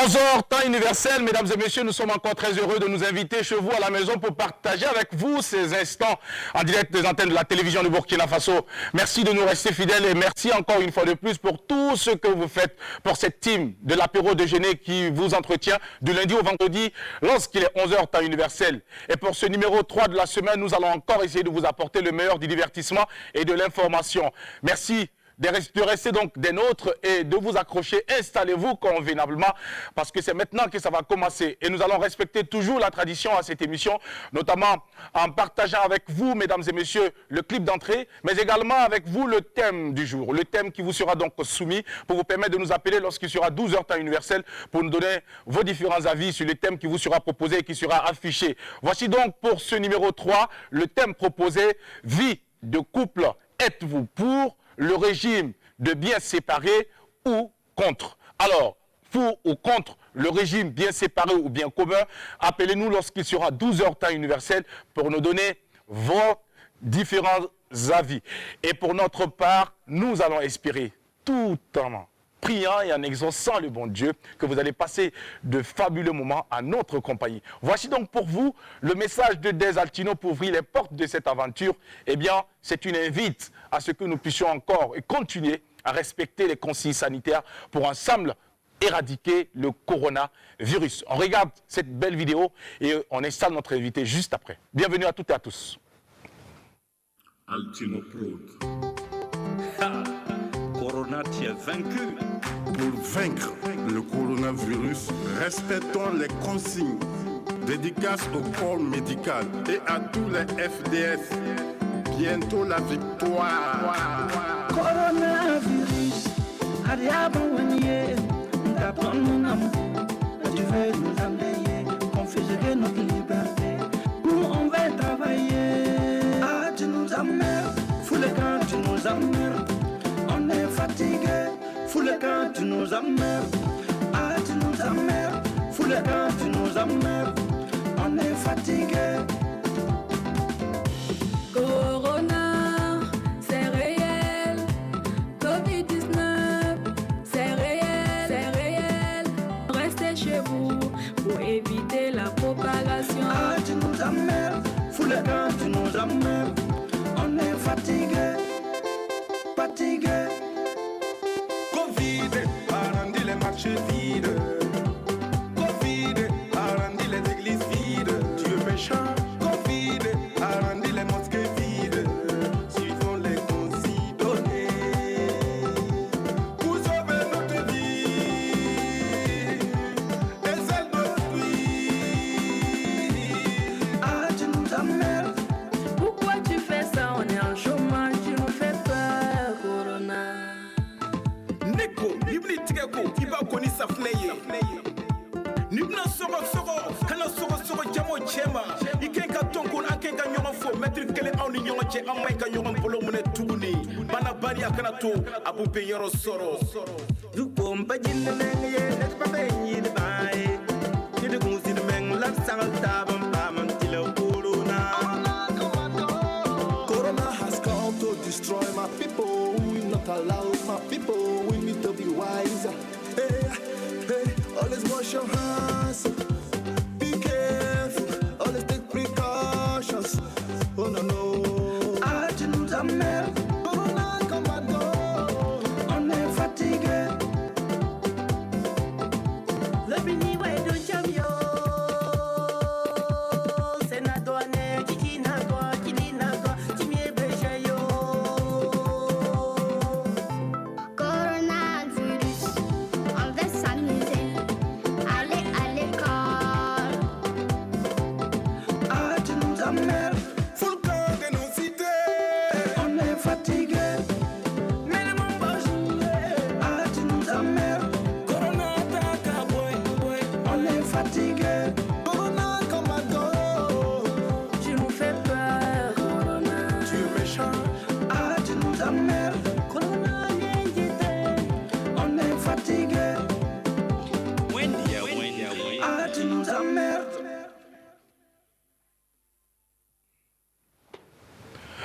11h, temps universel, mesdames et messieurs, nous sommes encore très heureux de nous inviter chez vous à la maison pour partager avec vous ces instants en direct des antennes de la télévision du Burkina Faso. Merci de nous rester fidèles et merci encore une fois de plus pour tout ce que vous faites pour cette team de l'apéro déjeuner qui vous entretient du lundi au vendredi lorsqu'il est 11h, temps universel. Et pour ce numéro 3 de la semaine, nous allons encore essayer de vous apporter le meilleur du divertissement et de l'information. Merci de rester donc des nôtres et de vous accrocher. Installez-vous convenablement parce que c'est maintenant que ça va commencer. Et nous allons respecter toujours la tradition à cette émission, notamment en partageant avec vous, mesdames et messieurs, le clip d'entrée, mais également avec vous le thème du jour. Le thème qui vous sera donc soumis pour vous permettre de nous appeler lorsqu'il sera 12h temps universel pour nous donner vos différents avis sur le thème qui vous sera proposé et qui sera affiché. Voici donc pour ce numéro 3, le thème proposé, vie de couple, êtes-vous pour le régime de bien séparé ou contre? Alors, pour ou contre le régime bien séparé ou bien commun, appelez-nous lorsqu'il sera 12h temps universel pour nous donner vos différents avis. Et pour notre part, nous allons espérer tout en priant et en exaucant le bon Dieu que vous allez passer de fabuleux moments à notre compagnie. Voici donc pour vous le message de Des Altino pour ouvrir les portes de cette aventure. Eh bien, c'est une invite à ce que nous puissions encore et continuer à respecter les consignes sanitaires pour ensemble éradiquer le coronavirus. On regarde cette belle vidéo et on installe notre invité juste après. Bienvenue à toutes et à tous. Altino Prod. Corona, tu es vaincu. Pour vaincre le coronavirus, respectons les consignes. Dédicace au corps médical et à tous les FDS. Bientôt la victoire. Coronavirus, adiabouanier, d'apprendre tu veux nous amener, confisquer notre liberté. Nous on va travailler. Ah, tu nous emmerdes, fous le camp, tu nous emmerdes. On est fatigué, fous le camp, tu nous emmerdes. Ah, tu nous emmerdes, fous le camp, tu nous emmerdes. On est fatigué. Corona, c'est réel. Covid-19, c'est réel. Restez chez vous pour éviter la propagation. Ah, tu nous emmerdes, fous le camp, tu nous emmerdes. On est fatigué. Covid a rendu les marchés vides. Covid a rendu les églises vides. Dieu méchant. Covid a rendu les mosquées vides. Suivons les consignes données pour sauver notre vie et celle d'autrui. Ah, tu nous emmerdes. Pourquoi tu fais ça? On est en chômage, tu nous fais peur, Corona. Neko, ibli tigeko, iba koni safneye. Nibna soro, kana soro jamo chema. Ikenka tonkon akenka nyoron fo, metri kele awni nyoron che amaika nyoron polo mune tuguni. Bana bari akana to, abu pe yoro soro. Zuko mpajin menye, net pa benyi de bae. Ni de gunsi de meng lat sangal tabam pamam tilo corona. Corona has come to destroy my people. We will not allow my people. We need to be wise. Hey, always wash your hands. Be careful. Always take precautions. Oh no. Ah, tu nous emmerdes. Corona commando. On est fatigué. Le bini ouais do chamio. Senadone, chichinago, chilinago, chimie bejayo. Coronavirus, on va s'amuser, aller à l'école. Ah, tu nous emmerdes. Faut le camp de nos cités. On est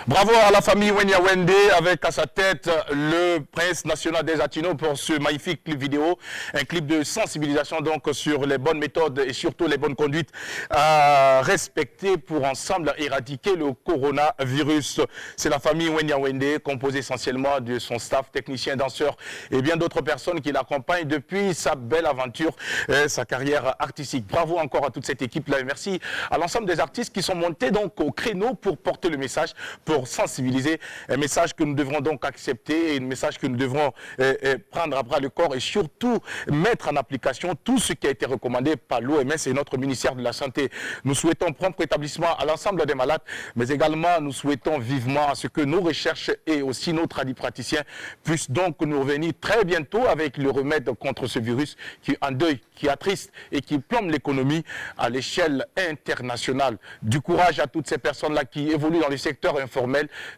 Bravo à la famille Wenya Wende avec à sa tête le prince national des Atinos pour ce magnifique clip vidéo, un clip de sensibilisation donc sur les bonnes méthodes et surtout les bonnes conduites à respecter pour ensemble éradiquer le coronavirus. C'est la famille Wenya Wende composée essentiellement de son staff, technicien, danseur et bien d'autres personnes qui l'accompagnent depuis sa belle aventure, sa carrière artistique. Bravo encore à toute cette équipe-là et merci à l'ensemble des artistes qui sont montés donc au créneau pour porter le message, pour sensibiliser, un message que nous devrons donc accepter, un message que nous devrons prendre à bras le corps et surtout mettre en application tout ce qui a été recommandé par l'OMS et notre ministère de la Santé. Nous souhaitons prompt rétablissement à l'ensemble des malades, mais également nous souhaitons vivement à ce que nos recherches et aussi nos tradipraticiens puissent donc nous revenir très bientôt avec le remède contre ce virus qui endeuille, qui attriste et qui plombe l'économie à l'échelle internationale. Du courage à toutes ces personnes-là qui évoluent dans le secteur informel.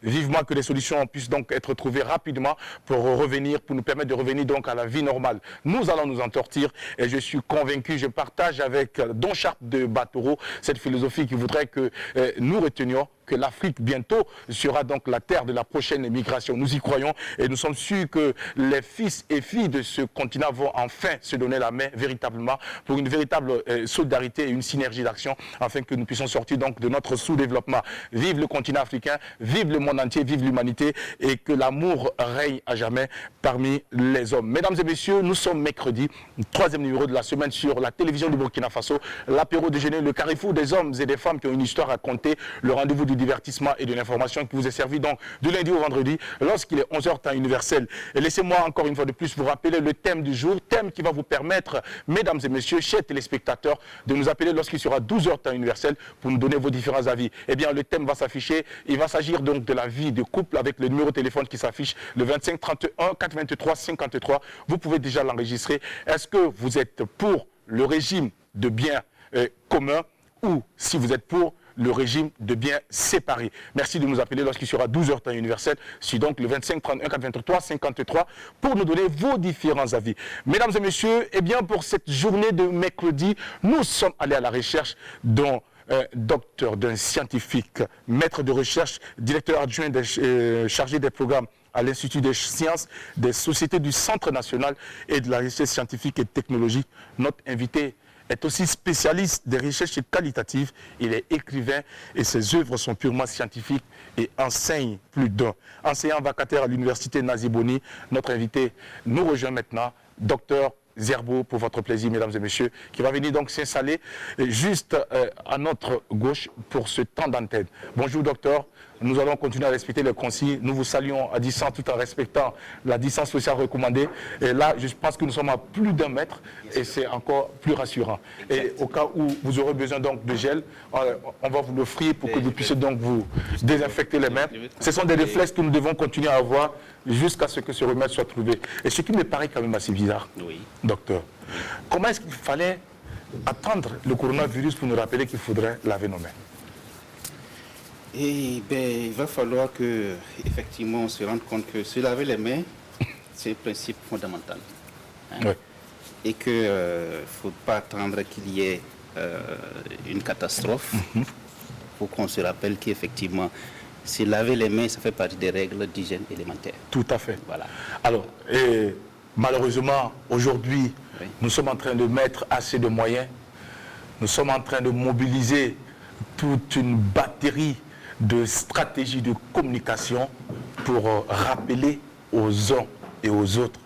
Vivement que les solutions puissent donc être trouvées rapidement pour revenir, pour nous permettre de revenir donc à la vie normale. Nous allons nous en sortir et je suis convaincu, je partage avec Don Sharp de Batoro cette philosophie qui voudrait que nous retenions que l'Afrique bientôt sera donc la terre de la prochaine migration. Nous y croyons et nous sommes sûrs que les fils et filles de ce continent vont enfin se donner la main véritablement pour une véritable solidarité et une synergie d'action afin que nous puissions sortir donc de notre sous-développement. Vive le continent africain, vive le monde entier, vive l'humanité et que l'amour règne à jamais parmi les hommes. Mesdames et messieurs, nous sommes mercredi, troisième numéro de la semaine sur la télévision du Burkina Faso, l'apéro déjeuner, le carrefour des hommes et des femmes qui ont une histoire à raconter, le rendez-vous du divertissement et de l'information qui vous est servi donc du lundi au vendredi lorsqu'il est 11h temps universel. Et laissez-moi encore une fois de plus vous rappeler le thème du jour, thème qui va vous permettre, mesdames et messieurs, chers téléspectateurs, de nous appeler lorsqu'il sera 12h temps universel pour nous donner vos différents avis. Eh bien, le thème va s'afficher, il va s'agir donc de la vie de couple avec le numéro de téléphone qui s'affiche, le 25 31 83 53. Vous pouvez déjà l'enregistrer. Est-ce que vous êtes pour le régime de biens communs ou si vous êtes pour le régime de biens séparés? Merci de nous appeler lorsqu'il sera 12h temps universel, c'est donc le 25 31 83 53 pour nous donner vos différents avis. Mesdames et messieurs, eh bien pour cette journée de mercredi, nous sommes allés à la recherche d'un docteur, d'un scientifique, maître de recherche, directeur adjoint chargé des programmes à l'Institut des sciences des sociétés du Centre national et de la recherche scientifique et technologique. Notre invité est aussi spécialiste des recherches qualitatives, il est écrivain et ses œuvres sont purement scientifiques et enseigne plus d'un. Enseignant vacataire à l'université Naziboni, notre invité nous rejoint maintenant, docteur Zerbo, pour votre plaisir, mesdames et messieurs, qui va venir donc s'installer juste à notre gauche pour ce temps d'antenne. Bonjour docteur, nous allons continuer à respecter les consignes. Nous vous saluons à distance tout en respectant la distance sociale recommandée. Et là, je pense que nous sommes à plus d'1 mètre et c'est encore plus rassurant. Et au cas où vous aurez besoin donc de gel, on va vous l'offrir pour que vous puissiez donc vous désinfecter les mains. Ce sont des réflexes que nous devons continuer à avoir jusqu'à ce que ce remède soit trouvé. Et ce qui me paraît quand même assez bizarre, docteur, comment est-ce qu'il fallait attendre le coronavirus pour nous rappeler qu'il faudrait laver nos mains? Eh bien, il va falloir que, effectivement, on se rende compte que se laver les mains, c'est un principe fondamental. Hein? Oui. Et qu'il ne faut pas attendre qu'il y ait une catastrophe pour qu'on se rappelle qu'effectivement, se laver les mains, ça fait partie des règles d'hygiène élémentaire. Tout à fait. Voilà. Alors, malheureusement, aujourd'hui, nous sommes en train de mettre assez de moyens. Nous sommes en train de mobiliser toute une batterie de stratégies de communication pour rappeler aux uns et aux autres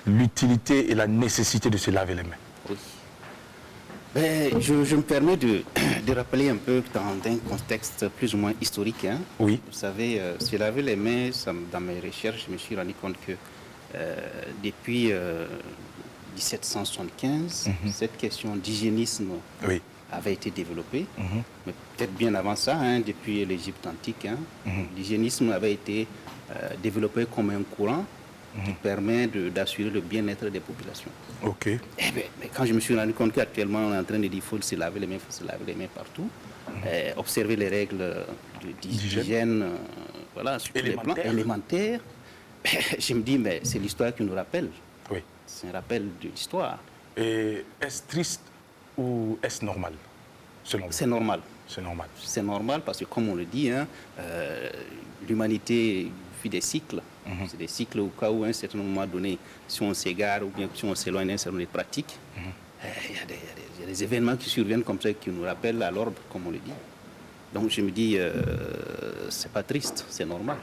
l'utilité et la nécessité de se laver les mains. Oui. Ben, je me permets de rappeler un peu dans un contexte plus ou moins historique. Hein. Oui. Vous savez, se laver les mains, dans mes recherches, je me suis rendu compte que depuis 1775, cette question d'hygiénisme avait été développée, mais peut-être bien avant ça, hein, depuis l'Égypte antique, hein, l'hygiénisme avait été développé comme un courant qui permet d'assurer le bien-être des populations. Ok. Eh bien, mais quand je me suis rendu compte qu'actuellement on est en train de dire qu'il faut se laver les mains, il faut se laver les mains partout, observer les règles d'hygiène, voilà, sur les plans élémentaires, je me dis, mais c'est l'histoire qui nous rappelle. Oui. C'est un rappel de l'histoire. Et est-ce triste ou est-ce normal, selon vous? C'est normal. C'est normal. C'est normal parce que, comme on le dit, hein, l'humanité vit des cycles. C'est des cycles au cas où, à un certain moment donné, si on s'égare ou bien si on s'éloigne d'un certain nombre de pratiques, il y a des événements qui surviennent comme ça qui nous rappellent à l'ordre, comme on le dit. Donc je me dis, c'est pas triste, c'est normal.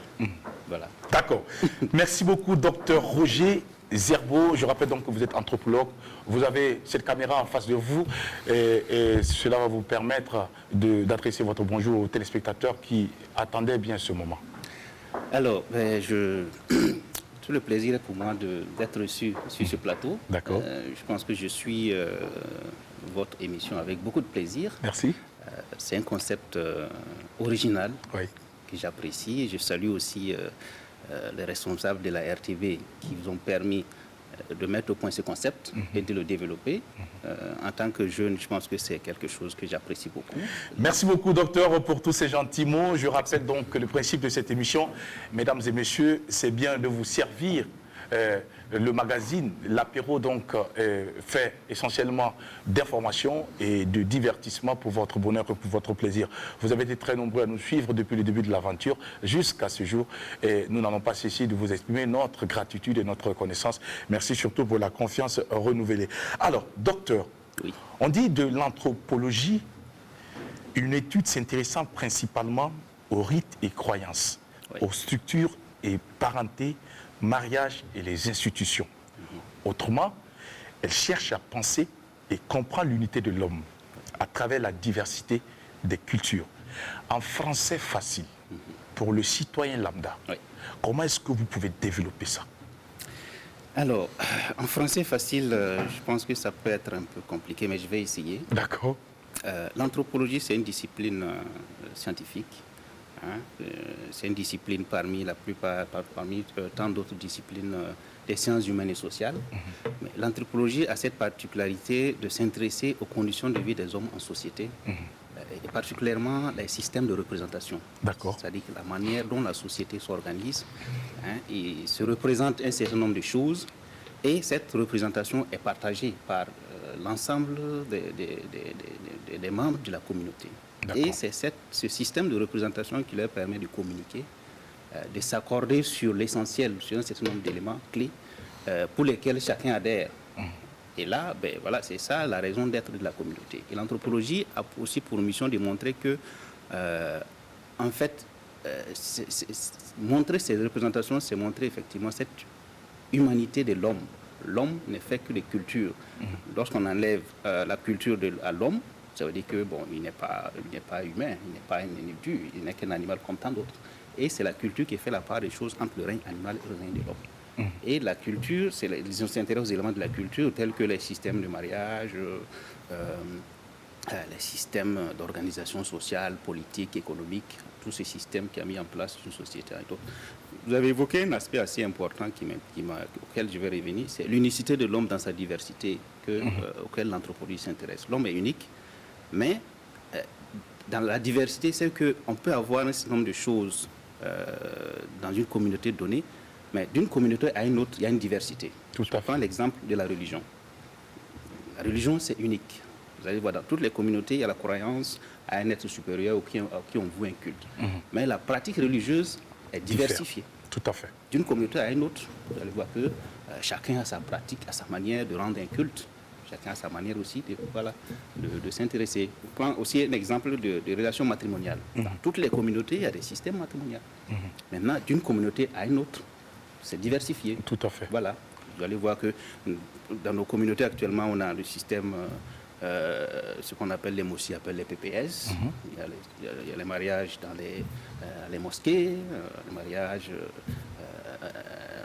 Voilà. D'accord. Merci beaucoup, docteur Roger Zerbo. Je rappelle donc que vous êtes anthropologue. Vous avez cette caméra en face de vous et cela va vous permettre d'adresser votre bonjour aux téléspectateurs qui attendaient bien ce moment. Alors, tout le plaisir est pour moi d'être reçu sur ce plateau. D'accord. Je pense que je suis votre émission avec beaucoup de plaisir. Merci. C'est un concept original oui. que j'apprécie. Et je salue aussi les responsables de la RTV qui vous ont permis de mettre au point ce concept et de le développer. En tant que jeune, je pense que c'est quelque chose que j'apprécie beaucoup. Merci beaucoup, docteur, pour tous ces gentils mots. Je rappelle donc que le principe de cette émission, mesdames et messieurs, c'est bien de vous servir le magazine. L'apéro, donc, fait essentiellement d'information et de divertissement pour votre bonheur et pour votre plaisir. Vous avez été très nombreux à nous suivre depuis le début de l'aventure jusqu'à ce jour. Et nous n'allons pas cesser de vous exprimer notre gratitude et notre reconnaissance. Merci surtout pour la confiance renouvelée. Alors, docteur, oui. On dit de l'anthropologie une étude s'intéressant principalement aux rites et croyances, oui. aux structures et parentés, mariage et les institutions. Autrement, elle cherche à penser et comprendre l'unité de l'homme à travers la diversité des cultures. En français facile, pour le citoyen lambda, oui. Comment est-ce que vous pouvez développer ça? Alors, en français facile, je pense que ça peut être un peu compliqué, mais je vais essayer. D'accord. L'anthropologie, c'est une discipline scientifique. C'est une discipline parmi tant d'autres disciplines des sciences humaines et sociales. Mais l'anthropologie a cette particularité de s'intéresser aux conditions de vie des hommes en société, et particulièrement les systèmes de représentation. D'accord. C'est-à-dire la manière dont la société s'organise et se représente un certain nombre de choses, et cette représentation est partagée par l'ensemble des membres de la communauté. Et c'est ce système de représentation qui leur permet de communiquer, de s'accorder sur l'essentiel, sur un certain nombre d'éléments clés pour lesquels chacun adhère. Et là, ben, voilà, c'est ça la raison d'être de la communauté. Et l'anthropologie a aussi pour mission de montrer que, en fait, montrer ces représentations, c'est montrer effectivement cette humanité de l'homme. L'homme ne fait que des cultures. Lorsqu'on enlève la culture à l'homme, ça veut dire que bon, il n'est pas humain, il n'est pas un individu, il n'est qu'un animal comme tant d'autres. Et c'est la culture qui fait la part des choses entre le règne animal et le règne de l'homme. Et la culture, ils s'intéressent aux éléments de la culture tels que les systèmes de mariage, les systèmes d'organisation sociale, politique, économique, tous ces systèmes qui a mis en place une société. Vous avez évoqué un aspect assez important auquel je vais revenir, c'est l'unicité de l'homme dans sa diversité auquel l'anthropologie s'intéresse. L'homme est unique, mais dans la diversité, c'est qu'on peut avoir un certain nombre de choses dans une communauté donnée, mais d'une communauté à une autre, il y a une diversité. Tout à fait. Je prends l'exemple de la religion. La religion, c'est unique. Vous allez voir, dans toutes les communautés, il y a la croyance à un être supérieur à qui on voue un culte. Mais la pratique religieuse est diversifiée. Tout à fait. D'une communauté à une autre, vous allez voir que chacun a sa pratique, a sa manière de rendre un culte. Chacun a sa manière aussi de s'intéresser. Je prends aussi un exemple de relation matrimoniale. Dans toutes les communautés, il y a des systèmes matrimoniaux. Maintenant, d'une communauté à une autre, c'est diversifié. Tout à fait. Voilà. Vous allez voir que dans nos communautés actuellement, on a le système, ce qu'on appelle les mosquées, appellent les PPS. Il y a les mariages dans les mosquées, les mariages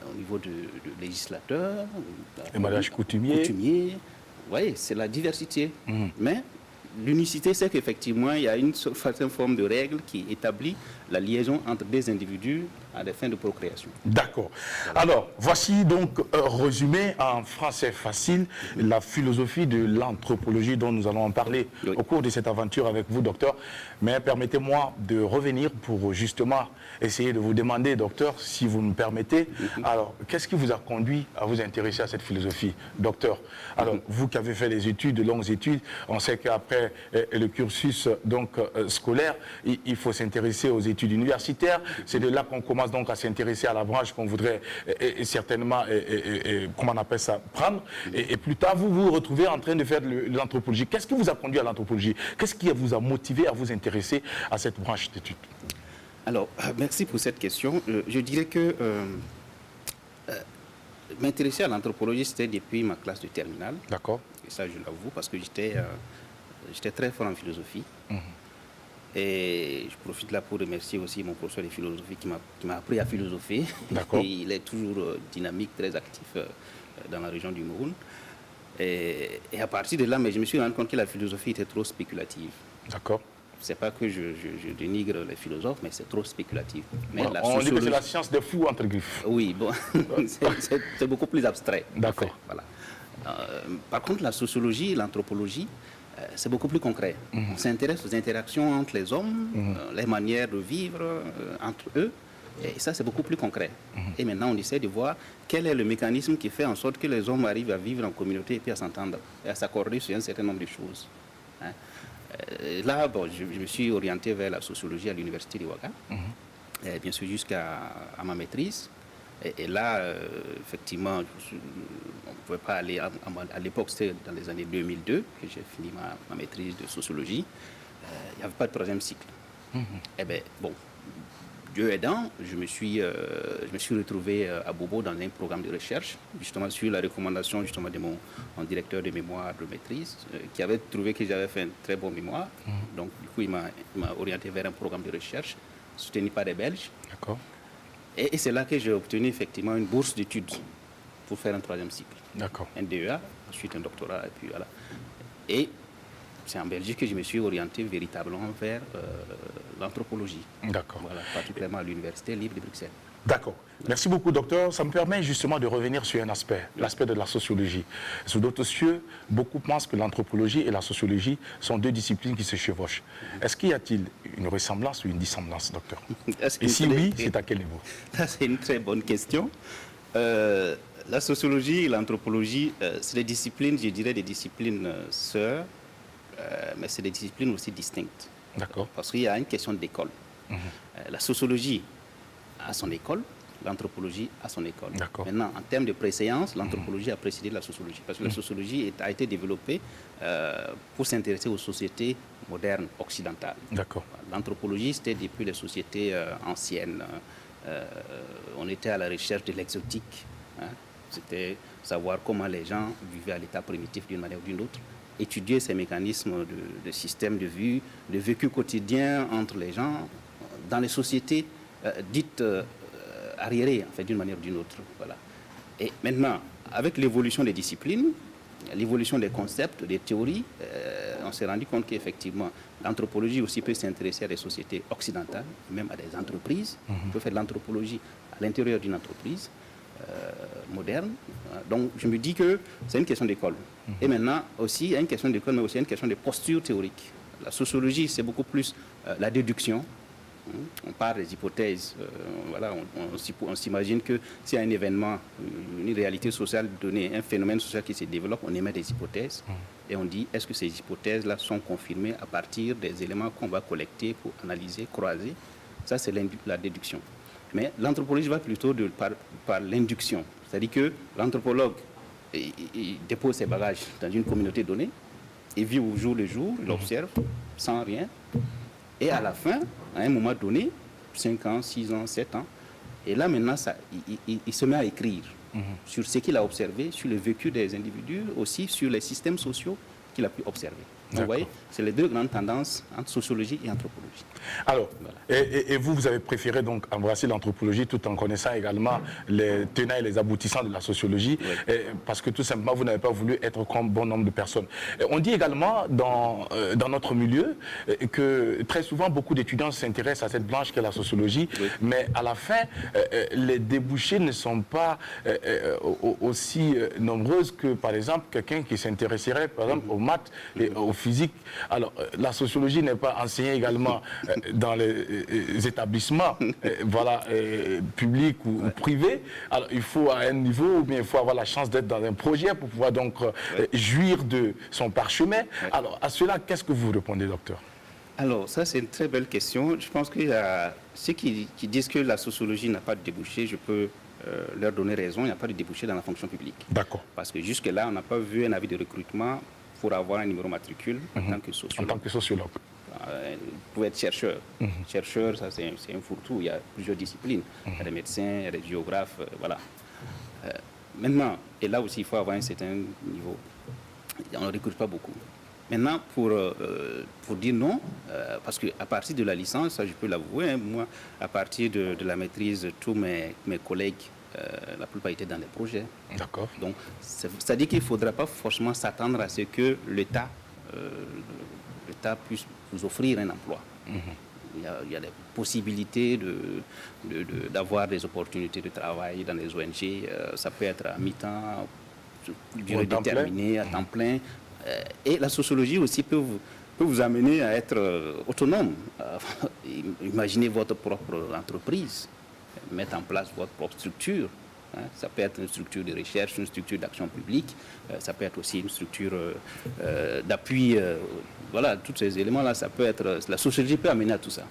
au niveau du législateur. Les mariages coutumiers. Oui, c'est la diversité. Mais l'unicité, c'est qu'effectivement, il y a une certaine forme de règle qui établit la liaison entre des individus à des fins de procréation. D'accord. Alors, voici donc résumé en français facile la philosophie de l'anthropologie dont nous allons en parler au cours de cette aventure avec vous, docteur. Mais permettez-moi de revenir pour justement essayer de vous demander, docteur, si vous me permettez, alors, qu'est-ce qui vous a conduit à vous intéresser à cette philosophie, docteur? Alors, vous qui avez fait des études, de longues études, on sait qu'après après le cursus donc, scolaire, il faut s'intéresser aux études universitaires. C'est de là qu'on commence donc à s'intéresser à la branche qu'on voudrait certainement, comment on appelle ça, prendre. Et plus tard, vous vous retrouvez en train de faire de l'anthropologie. Qu'est-ce qui vous a conduit à l'anthropologie? Qu'est-ce qui vous a motivé à vous intéresser à cette branche d'études? Alors, merci pour cette question. Je dirais que m'intéresser à l'anthropologie, c'était depuis ma classe de terminale. D'accord. Et ça, je l'avoue, parce que j'étais très fort en philosophie. Et je profite là pour remercier aussi mon professeur de philosophie qui m'a appris à philosopher. D'accord. Il est toujours dynamique, très actif dans la région du Mouroun. Et à partir de là, mais je me suis rendu compte que la philosophie était trop spéculative. D'accord. C'est pas que je dénigre les philosophes, mais c'est trop spéculatif. Mais Voilà, on dit que c'est la science des fous, entre griffes. Oui, bon, c'est beaucoup plus abstrait. D'accord. En fait, voilà. Par contre, la sociologie, l'anthropologie, c'est beaucoup plus concret. On s'intéresse aux interactions entre les hommes, les manières de vivre entre eux, et ça, c'est beaucoup plus concret. Et maintenant, on essaie de voir quel est le mécanisme qui fait en sorte que les hommes arrivent à vivre en communauté et puis à s'entendre, et à s'accorder sur un certain nombre de choses. Hein. Là, bon, je me suis orienté vers la sociologie à l'université de Ouaga, bien sûr jusqu'à ma maîtrise. Et là, effectivement, on ne pouvait pas aller, à l'époque, c'était dans les années 2002 que j'ai fini ma maîtrise de sociologie. Il n'y avait pas de troisième cycle. Eh bien, bon, Dieu aidant, je me suis retrouvé à Bobo dans un programme de recherche, justement sur la recommandation justement de mon directeur de mémoire de maîtrise, qui avait trouvé que j'avais fait un très bon mémoire. Donc, du coup, il m'a orienté vers un programme de recherche soutenu par des Belges. D'accord. Et c'est là que j'ai obtenu effectivement une bourse d'études pour faire un troisième cycle. D'accord. Un DEA, ensuite un doctorat, et puis voilà. Et c'est en Belgique que je me suis orienté véritablement vers l'anthropologie. D'accord. Voilà, particulièrement à l'Université libre de Bruxelles. D'accord. Merci beaucoup, docteur. Ça me permet justement de revenir sur un aspect, l'aspect de la sociologie. Sous d'autres cieux, beaucoup pensent que l'anthropologie et la sociologie sont deux disciplines qui se chevauchent. Est-ce qu'il y a-t-il une ressemblance ou une dissemblance, docteur? Et si oui, c'est à quel niveau? C'est une très bonne question. La sociologie et l'anthropologie, c'est des disciplines, je dirais des disciplines sœurs, mais c'est des disciplines aussi distinctes. D'accord. Parce qu'il y a une question d'école. La sociologie a son école, l'anthropologie a son école. Maintenant, en termes de préséance, l'anthropologie a précédé la sociologie. Parce que la sociologie a été développée pour s'intéresser aux sociétés modernes occidentales. L'anthropologie, c'était depuis les sociétés anciennes. On était à la recherche de l'exotique. C'était savoir comment les gens vivaient à l'état primitif d'une manière ou d'une autre. Étudier ces mécanismes de système de vue, de vécu quotidien entre les gens dans les sociétés dites arriérées, en fait, d'une manière ou d'une autre. Voilà. Et maintenant, avec l'évolution des disciplines, l'évolution des concepts, des théories, on s'est rendu compte qu'effectivement, l'anthropologie aussi peut s'intéresser à des sociétés occidentales, même à des entreprises. On peut faire de l'anthropologie à l'intérieur d'une entreprise moderne. Donc, je me dis que c'est une question d'école. Et maintenant, aussi, il y a une question d'école, mais aussi une question de posture théorique. La sociologie, c'est beaucoup plus la déduction. On parle des hypothèses. Voilà, on s'imagine que s'il y a un événement, une réalité sociale donnée, un phénomène social qui se développe, on émet des hypothèses. Et on dit, est-ce que ces hypothèses-là sont confirmées à partir des éléments qu'on va collecter pour analyser, croiser? Ça, c'est la déduction. Mais l'anthropologie va plutôt par l'induction. C'est-à-dire que l'anthropologue il dépose ses bagages dans une communauté donnée, il vit au jour le jour, il observe sans rien. Et à la fin, à un moment donné, 5 ans, 6 ans, 7 ans, et là maintenant, il se met à écrire sur ce qu'il a observé, sur le vécu des individus, aussi sur les systèmes sociaux qu'il a pu observer. Vous voyez, c'est les deux grandes tendances entre sociologie et anthropologie. Alors, voilà. Et vous avez préféré donc embrasser l'anthropologie tout en connaissant également les tenants et les aboutissants de la sociologie, parce que tout simplement, vous n'avez pas voulu être comme bon nombre de personnes. On dit également dans notre milieu que très souvent, beaucoup d'étudiants s'intéressent à cette branche qu'est la sociologie, mais à la fin, les débouchés ne sont pas aussi nombreuses que, par exemple, quelqu'un qui s'intéresserait, par exemple, aux maths et aux physique. Alors, la sociologie n'est pas enseignée également dans les établissements voilà, publics ou privés. Alors, il faut à un niveau, ou bien il faut avoir la chance d'être dans un projet pour pouvoir donc jouir de son parchemin. Alors, à cela, qu'est-ce que vous répondez, docteur? Alors, ça, c'est une très belle question. Je pense qu'il y a ceux qui disent que la sociologie n'a pas de débouché, je peux leur donner raison, il n'y a pas de débouché dans la fonction publique. D'accord. Parce que jusque-là, on n'a pas vu un avis de recrutement pour avoir un numéro matricule en tant que sociologue. En tant que sociologue. Vous pouvez être chercheur. Chercheur, ça, c'est un fourre-tout. Il y a plusieurs disciplines. Il y a des médecins, il y a des géographes, voilà. Maintenant, et là aussi, il faut avoir un certain niveau. On ne recrute pas beaucoup. Maintenant, pour dire non, parce qu'à partir de la licence, ça je peux l'avouer, hein, moi, à partir de la maîtrise, tous mes collègues, la plupart étaient dans des projets. D'accord. Donc, c'est-à-dire qu'il ne faudra pas forcément s'attendre à ce que l'État puisse vous offrir un emploi. Il y a des possibilités d'avoir des opportunités de travail dans les ONG. Ça peut être à mi-temps, durée déterminée, à temps plein. Et la sociologie aussi peut vous amener à être autonome. Imaginez votre propre entreprise, mettre en place votre propre structure. Ça peut être une structure de recherche, une structure d'action publique, ça peut être aussi une structure d'appui. Voilà, tous ces éléments-là, ça peut être. La sociologie peut amener à tout ça.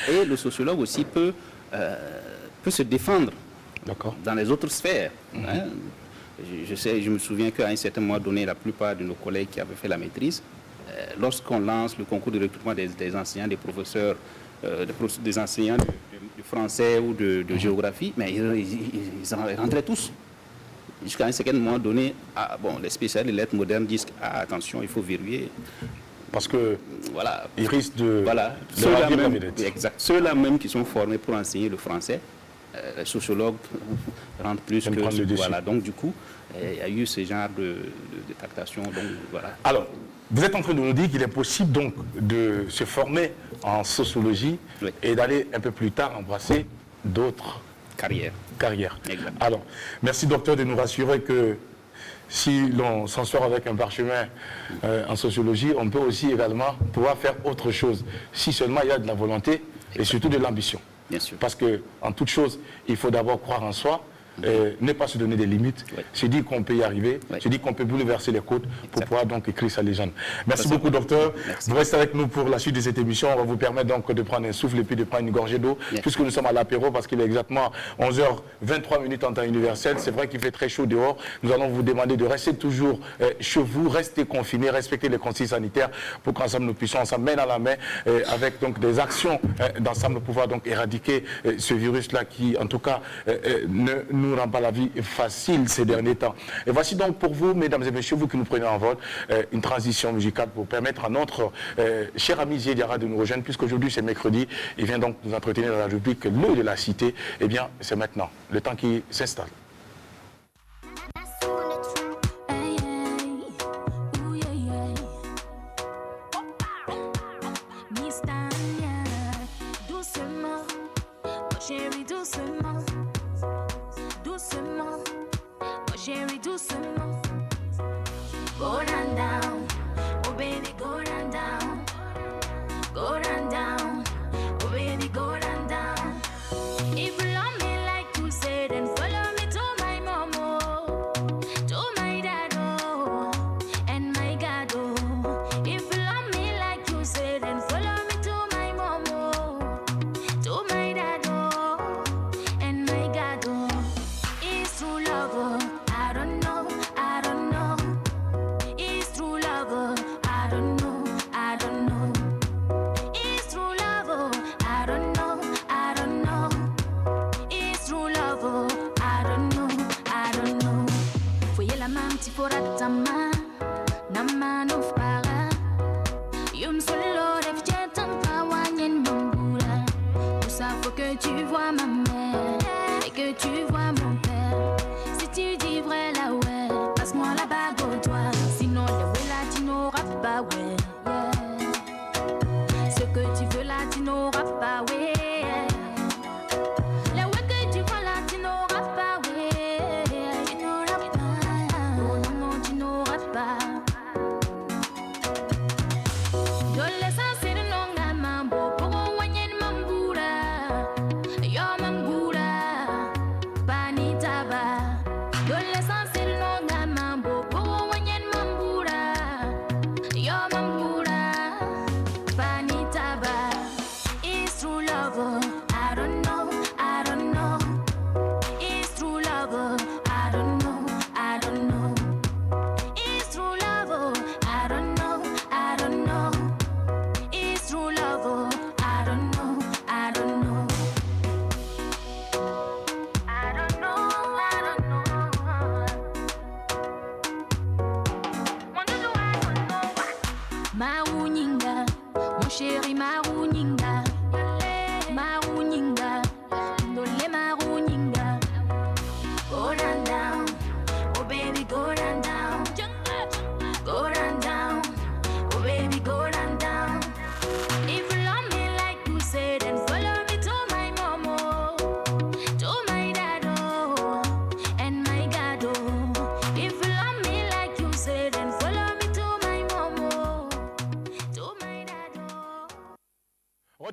Et le sociologue aussi peut se défendre dans les autres sphères. Je me souviens qu'à un certain moment donné, la plupart de nos collègues qui avaient fait la maîtrise, lorsqu'on lance le concours de recrutement des enseignants, des professeurs, des enseignants de français ou de géographie, mais ils rentraient tous. Jusqu'à un certain moment donné, les spécialistes des lettres modernes disent attention, il faut verrouiller. Parce que voilà, ils risquent de... Voilà, ceux-là même qui sont formés pour enseigner le français, les sociologues rentrent plus que... Voilà, donc du coup, il y a eu ce genre de tractation. Donc, voilà. Alors, vous êtes en train de nous dire qu'il est possible donc de se former en sociologie et d'aller un peu plus tard embrasser d'autres carrières. Exactement. Alors, merci docteur de nous rassurer que si l'on s'en sort avec un parchemin en sociologie, on peut aussi également pouvoir faire autre chose, si seulement il y a de la volonté et surtout de l'ambition. Bien sûr. Parce qu'en toute chose, il faut d'abord croire en soi, ne pas se donner des limites, se dire qu'on peut y arriver, se dire qu'on peut bouleverser les côtes pour pouvoir donc écrire sa légende. Merci beaucoup docteur. Vous restez avec nous pour la suite de cette émission. On va vous permettre donc de prendre un souffle et puis de prendre une gorgée d'eau, puisque nous sommes à l'apéro, parce qu'il est exactement 11h23 en temps universel. C'est vrai qu'il fait très chaud dehors. Nous allons vous demander de rester toujours chez vous, rester confinés, respecter les consignes sanitaires pour qu'ensemble nous puissions, ensemble, main dans la main, avec donc des actions d'ensemble, pouvoir donc éradiquer ce virus-là qui, en tout cas, ne nous rend pas la vie facile ces derniers temps. Et voici donc pour vous, mesdames et messieurs, vous qui nous prenez en vol, une transition musicale pour permettre à notre cher ami Diarra de nous rejoindre, puisqu'aujourd'hui c'est mercredi, il vient donc nous entretenir dans la rubrique Le de la Cité. Eh bien, c'est maintenant, le temps qui s'installe.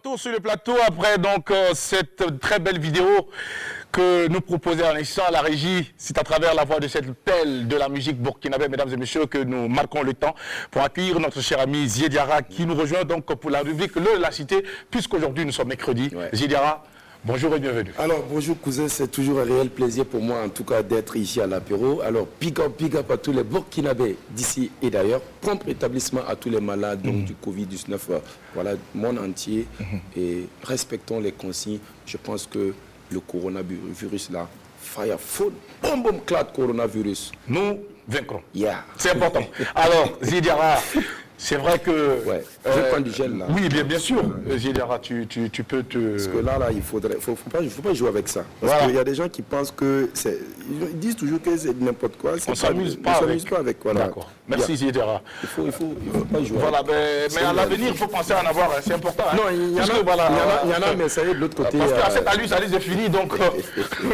retour sur le plateau après donc cette très belle vidéo que nous proposait à l'instant la régie. C'est à travers la voix de cette pelle de la musique burkinabé, mesdames et messieurs, que nous marquons le temps pour accueillir notre cher ami Zié Diarra qui nous rejoint donc pour la rubrique Le la Cité, puisqu'aujourd'hui nous sommes mercredi. Zié Diarra, bonjour et bienvenue. Alors bonjour cousin, c'est toujours un réel plaisir pour moi en tout cas d'être ici à l'apéro. Alors big up à tous les Burkinabés d'ici et d'ailleurs. Prompt rétablissement à tous les malades donc, du Covid-19, voilà, monde entier. Et respectons les consignes. Je pense que le coronavirus là, fire full, boom, clad coronavirus. Nous vaincrons. Yeah. C'est important. Alors, Zié Diarra, c'est vrai que... Ouais. Je prends du gel là. Oui, bien sûr. Zié Diarra, tu peux te... Parce que là, il faut pas jouer avec ça. Parce qu'il y a des gens qui pensent que c'est... Ils disent toujours que c'est n'importe quoi. On ne s'amuse pas avec. Voilà. D'accord. Merci Zié Diarra. Il faut pas jouer. Voilà, mais à l'avenir, il faut penser à en avoir. C'est important. Hein. Non, il y en a, mais ça y est de l'autre côté. Parce qu'à cette allure, ça risque de finir. Donc,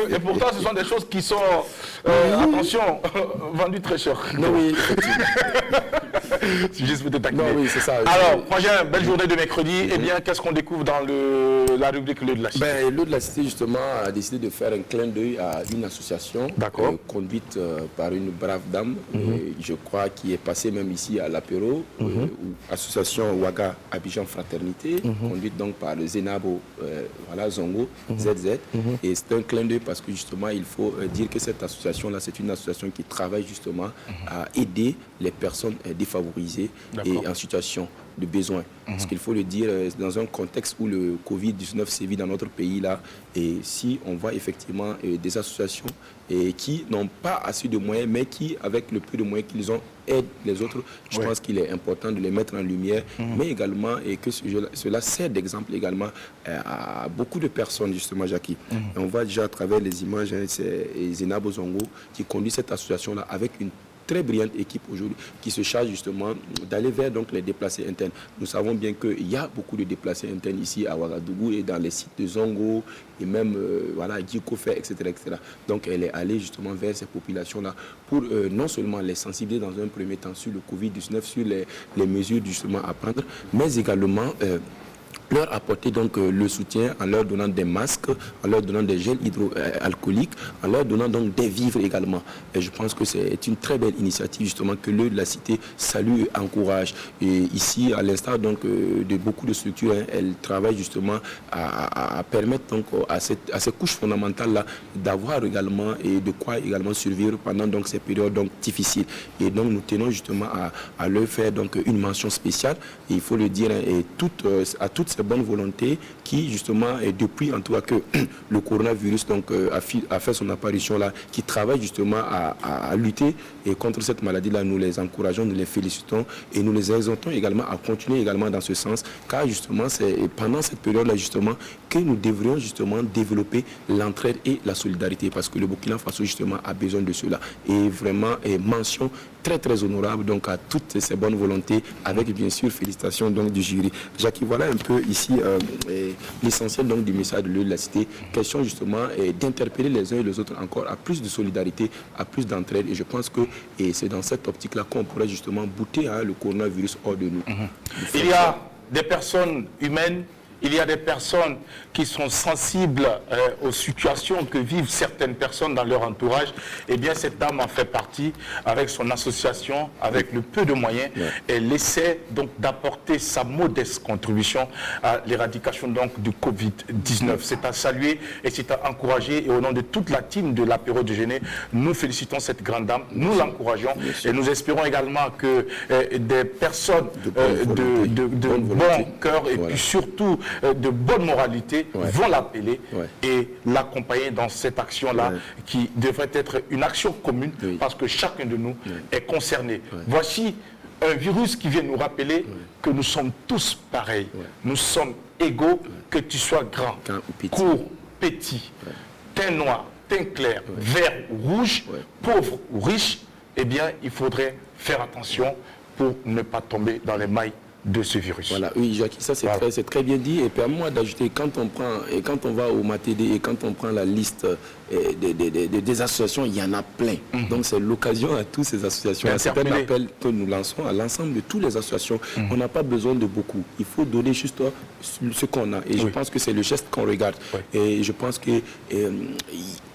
et pourtant, ce sont des choses qui sont, attention, vendues très cher. Non, oui. C'est juste peut-être taquiner. Non, oui, c'est ça. Alors, prochaine belle journée de mercredi. Eh bien, qu'est-ce qu'on découvre dans la rubrique Le de la Cité? Le de la Cité, justement, a décidé de faire un clin d'œil à une association conduite par une brave dame, je crois, qui est passée même ici à l'apéro, association Ouaga Abidjan Fraternité, conduite donc par le Zenabo Zongo, ZZ. Et c'est un clin d'œil parce que justement, il faut dire que cette association-là, c'est une association qui travaille justement à aider les personnes défavorisées et en situation de besoin. Parce qu'il faut le dire, dans un contexte où le Covid-19 sévit dans notre pays, là, et si on voit effectivement des associations qui n'ont pas assez de moyens, mais qui, avec le peu de moyens qu'ils ont, aident les autres, je pense qu'il est important de les mettre en lumière, mais également, et que cela sert d'exemple également à beaucoup de personnes, justement, Jackie. Et on voit déjà à travers les images, c'est Zenabo Zongo qui conduit cette association-là avec une très brillante équipe aujourd'hui qui se charge justement d'aller vers donc les déplacés internes. Nous savons bien qu'il y a beaucoup de déplacés internes ici à Ouagadougou et dans les sites de Zongo et même Djikofe, etc., etc. Donc elle est allée justement vers ces populations-là pour non seulement les sensibiliser dans un premier temps sur le Covid-19, sur les mesures justement à prendre, mais également leur apporter donc le soutien en leur donnant des masques, en leur donnant des gels hydroalcooliques, en leur donnant donc des vivres également. Et je pense que c'est une très belle initiative justement que le de la Cité salue et encourage. Et ici, à l'instar donc de beaucoup de structures, elles travaillent justement à permettre donc à ces couches fondamentales là d'avoir également et de quoi également survivre pendant donc ces périodes donc difficiles. Et donc nous tenons justement à leur faire donc une mention spéciale. Et il faut le dire et à toutes ces bonne volonté qui justement et depuis en tout cas que le coronavirus donc a fait son apparition là, qui travaille justement à lutter et contre cette maladie là. Nous les encourageons, nous les félicitons et nous les exhortons également à continuer également dans ce sens, car justement c'est pendant cette période là justement que nous devrions justement développer l'entraide et la solidarité, parce que le Burkina Faso justement a besoin de cela. Et vraiment mention très très honorable donc à toutes ces bonnes volontés, avec bien sûr félicitations donc du jury. Jackie, voilà un peu ici l'essentiel donc du message de Le de la Cité. Question justement d'interpeller les uns et les autres encore à plus de solidarité, à plus d'entraide, et je pense que c'est dans cette optique là qu'on pourrait justement bouter le coronavirus hors de nous. Il y a des personnes humaines, il y a des personnes qui sont sensibles aux situations que vivent certaines personnes dans leur entourage. Eh bien, cette dame en fait partie avec son association, avec le peu de moyens. Elle essaie donc d'apporter sa modeste contribution à l'éradication donc du Covid-19. C'est à saluer et c'est à encourager. Et au nom de toute la team de l'apéro déjeuner, nous félicitons cette grande dame, nous l'encourageons et nous espérons également que des personnes de bon cœur et puis surtout de bonne moralité vont l'appeler et l'accompagner dans cette action-là qui devrait être une action commune parce que chacun de nous est concerné. Voici un virus qui vient nous rappeler que nous sommes tous pareils. Nous sommes égaux, que tu sois grand, court, petit, teint noir, teint clair, vert ou rouge, pauvre ou riche. Eh bien, il faudrait faire attention pour ne pas tomber dans les mailles de ce virus. Voilà, oui, Jacques, ça c'est très bien dit. Et permets-moi d'ajouter, quand on va au MATD et quand on prend la liste des associations, il y en a plein. Donc c'est l'occasion à toutes ces associations. C'est un appel que nous lançons à l'ensemble de toutes les associations. On n'a pas besoin de beaucoup. Il faut donner juste ce qu'on a. Et je pense que c'est le geste qu'on regarde. Et je pense que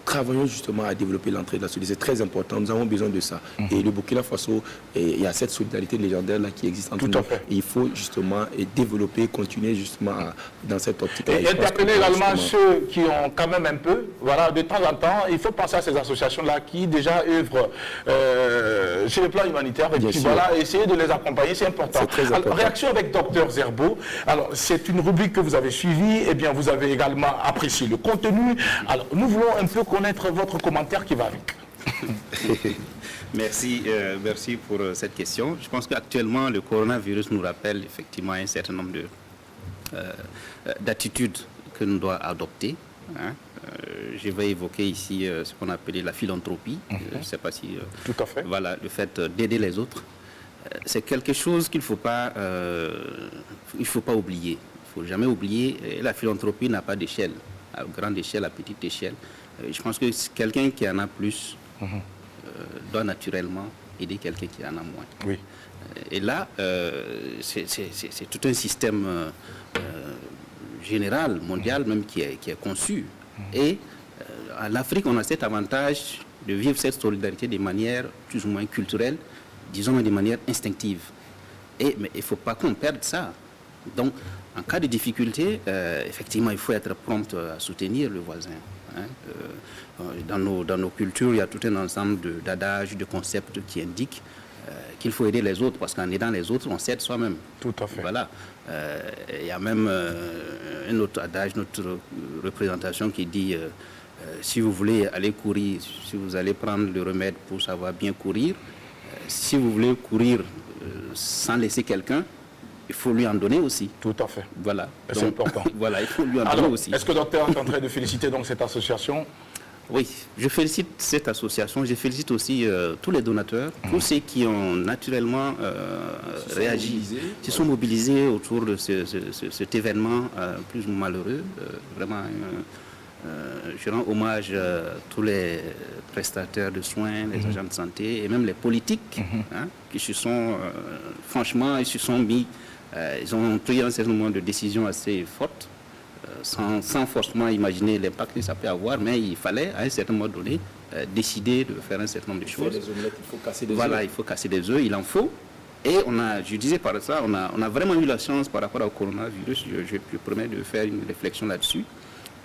travaillons justement à développer l'entraide de la solidarité. C'est très important. Nous avons besoin de ça. Et le Burkina Faso, il y a cette solidarité légendaire là qui existe entre nous. Et il faut justement développer, continuer justement dans cette optique. Et interpeller également ceux qui ont quand même un peu, voilà, de temps en temps, il faut penser à ces associations-là qui déjà œuvrent sur le plan humanitaire. Et puis voilà, essayer de les accompagner, c'est important. C'est très important. Alors, réaction avec Dr Zerbo. Alors, c'est une rubrique que vous avez suivie. Eh bien, vous avez également apprécié le contenu. Alors, nous voulons un peu connaître votre commentaire qui va avec. Merci pour cette question. Je pense qu'actuellement, le coronavirus nous rappelle effectivement un certain nombre d'attitudes que nous devons adopter. Je vais évoquer ici ce qu'on appelle la philanthropie. Je ne sais pas si... Tout à fait. Voilà, le fait d'aider les autres. C'est quelque chose qu'il ne faut pas oublier. Il ne faut jamais oublier. La philanthropie n'a pas d'échelle, à grande échelle, à petite échelle. Je pense que quelqu'un qui en a plus doit naturellement aider quelqu'un qui en a moins. Oui. Et là, c'est tout un système général, mondial même, qui est conçu. Et en Afrique, on a cet avantage de vivre cette solidarité de manière plus ou moins culturelle, disons de manière instinctive. Mais il ne faut pas qu'on perde ça. Donc, en cas de difficulté, effectivement, il faut être prompt à soutenir le voisin. Dans nos cultures, il y a tout un ensemble d'adages, de concepts qui indiquent qu'il faut aider les autres, parce qu'en aidant les autres, on s'aide soi-même. Tout à fait. Voilà. Il y a même un autre adage, notre représentation qui dit si vous voulez aller courir, si vous allez prendre le remède pour savoir bien courir, si vous voulez courir sans laisser quelqu'un, il faut lui en donner aussi. Tout à fait. Voilà. C'est important. Voilà, il faut lui en donner aussi. Est-ce que le docteur est en train de féliciter donc cette association? Oui, je félicite cette association. Je félicite aussi tous les donateurs, tous ceux qui ont naturellement réagi, se sont mobilisés autour de cet événement plus ou moins malheureux. Vraiment, je rends hommage à tous les prestataires de soins, les agents de santé et même les politiques qui se sont, franchement, ils se sont mis, ils ont pris un certain nombre de décisions assez fortes, sans forcément imaginer l'impact que ça peut avoir, mais il fallait à un certain moment donné décider de faire un certain nombre de choses. Il faut casser des œufs. Voilà, il faut casser des œufs, il en faut. Et je disais par ça, on a vraiment eu la chance par rapport au coronavirus, je promets de faire une réflexion là-dessus.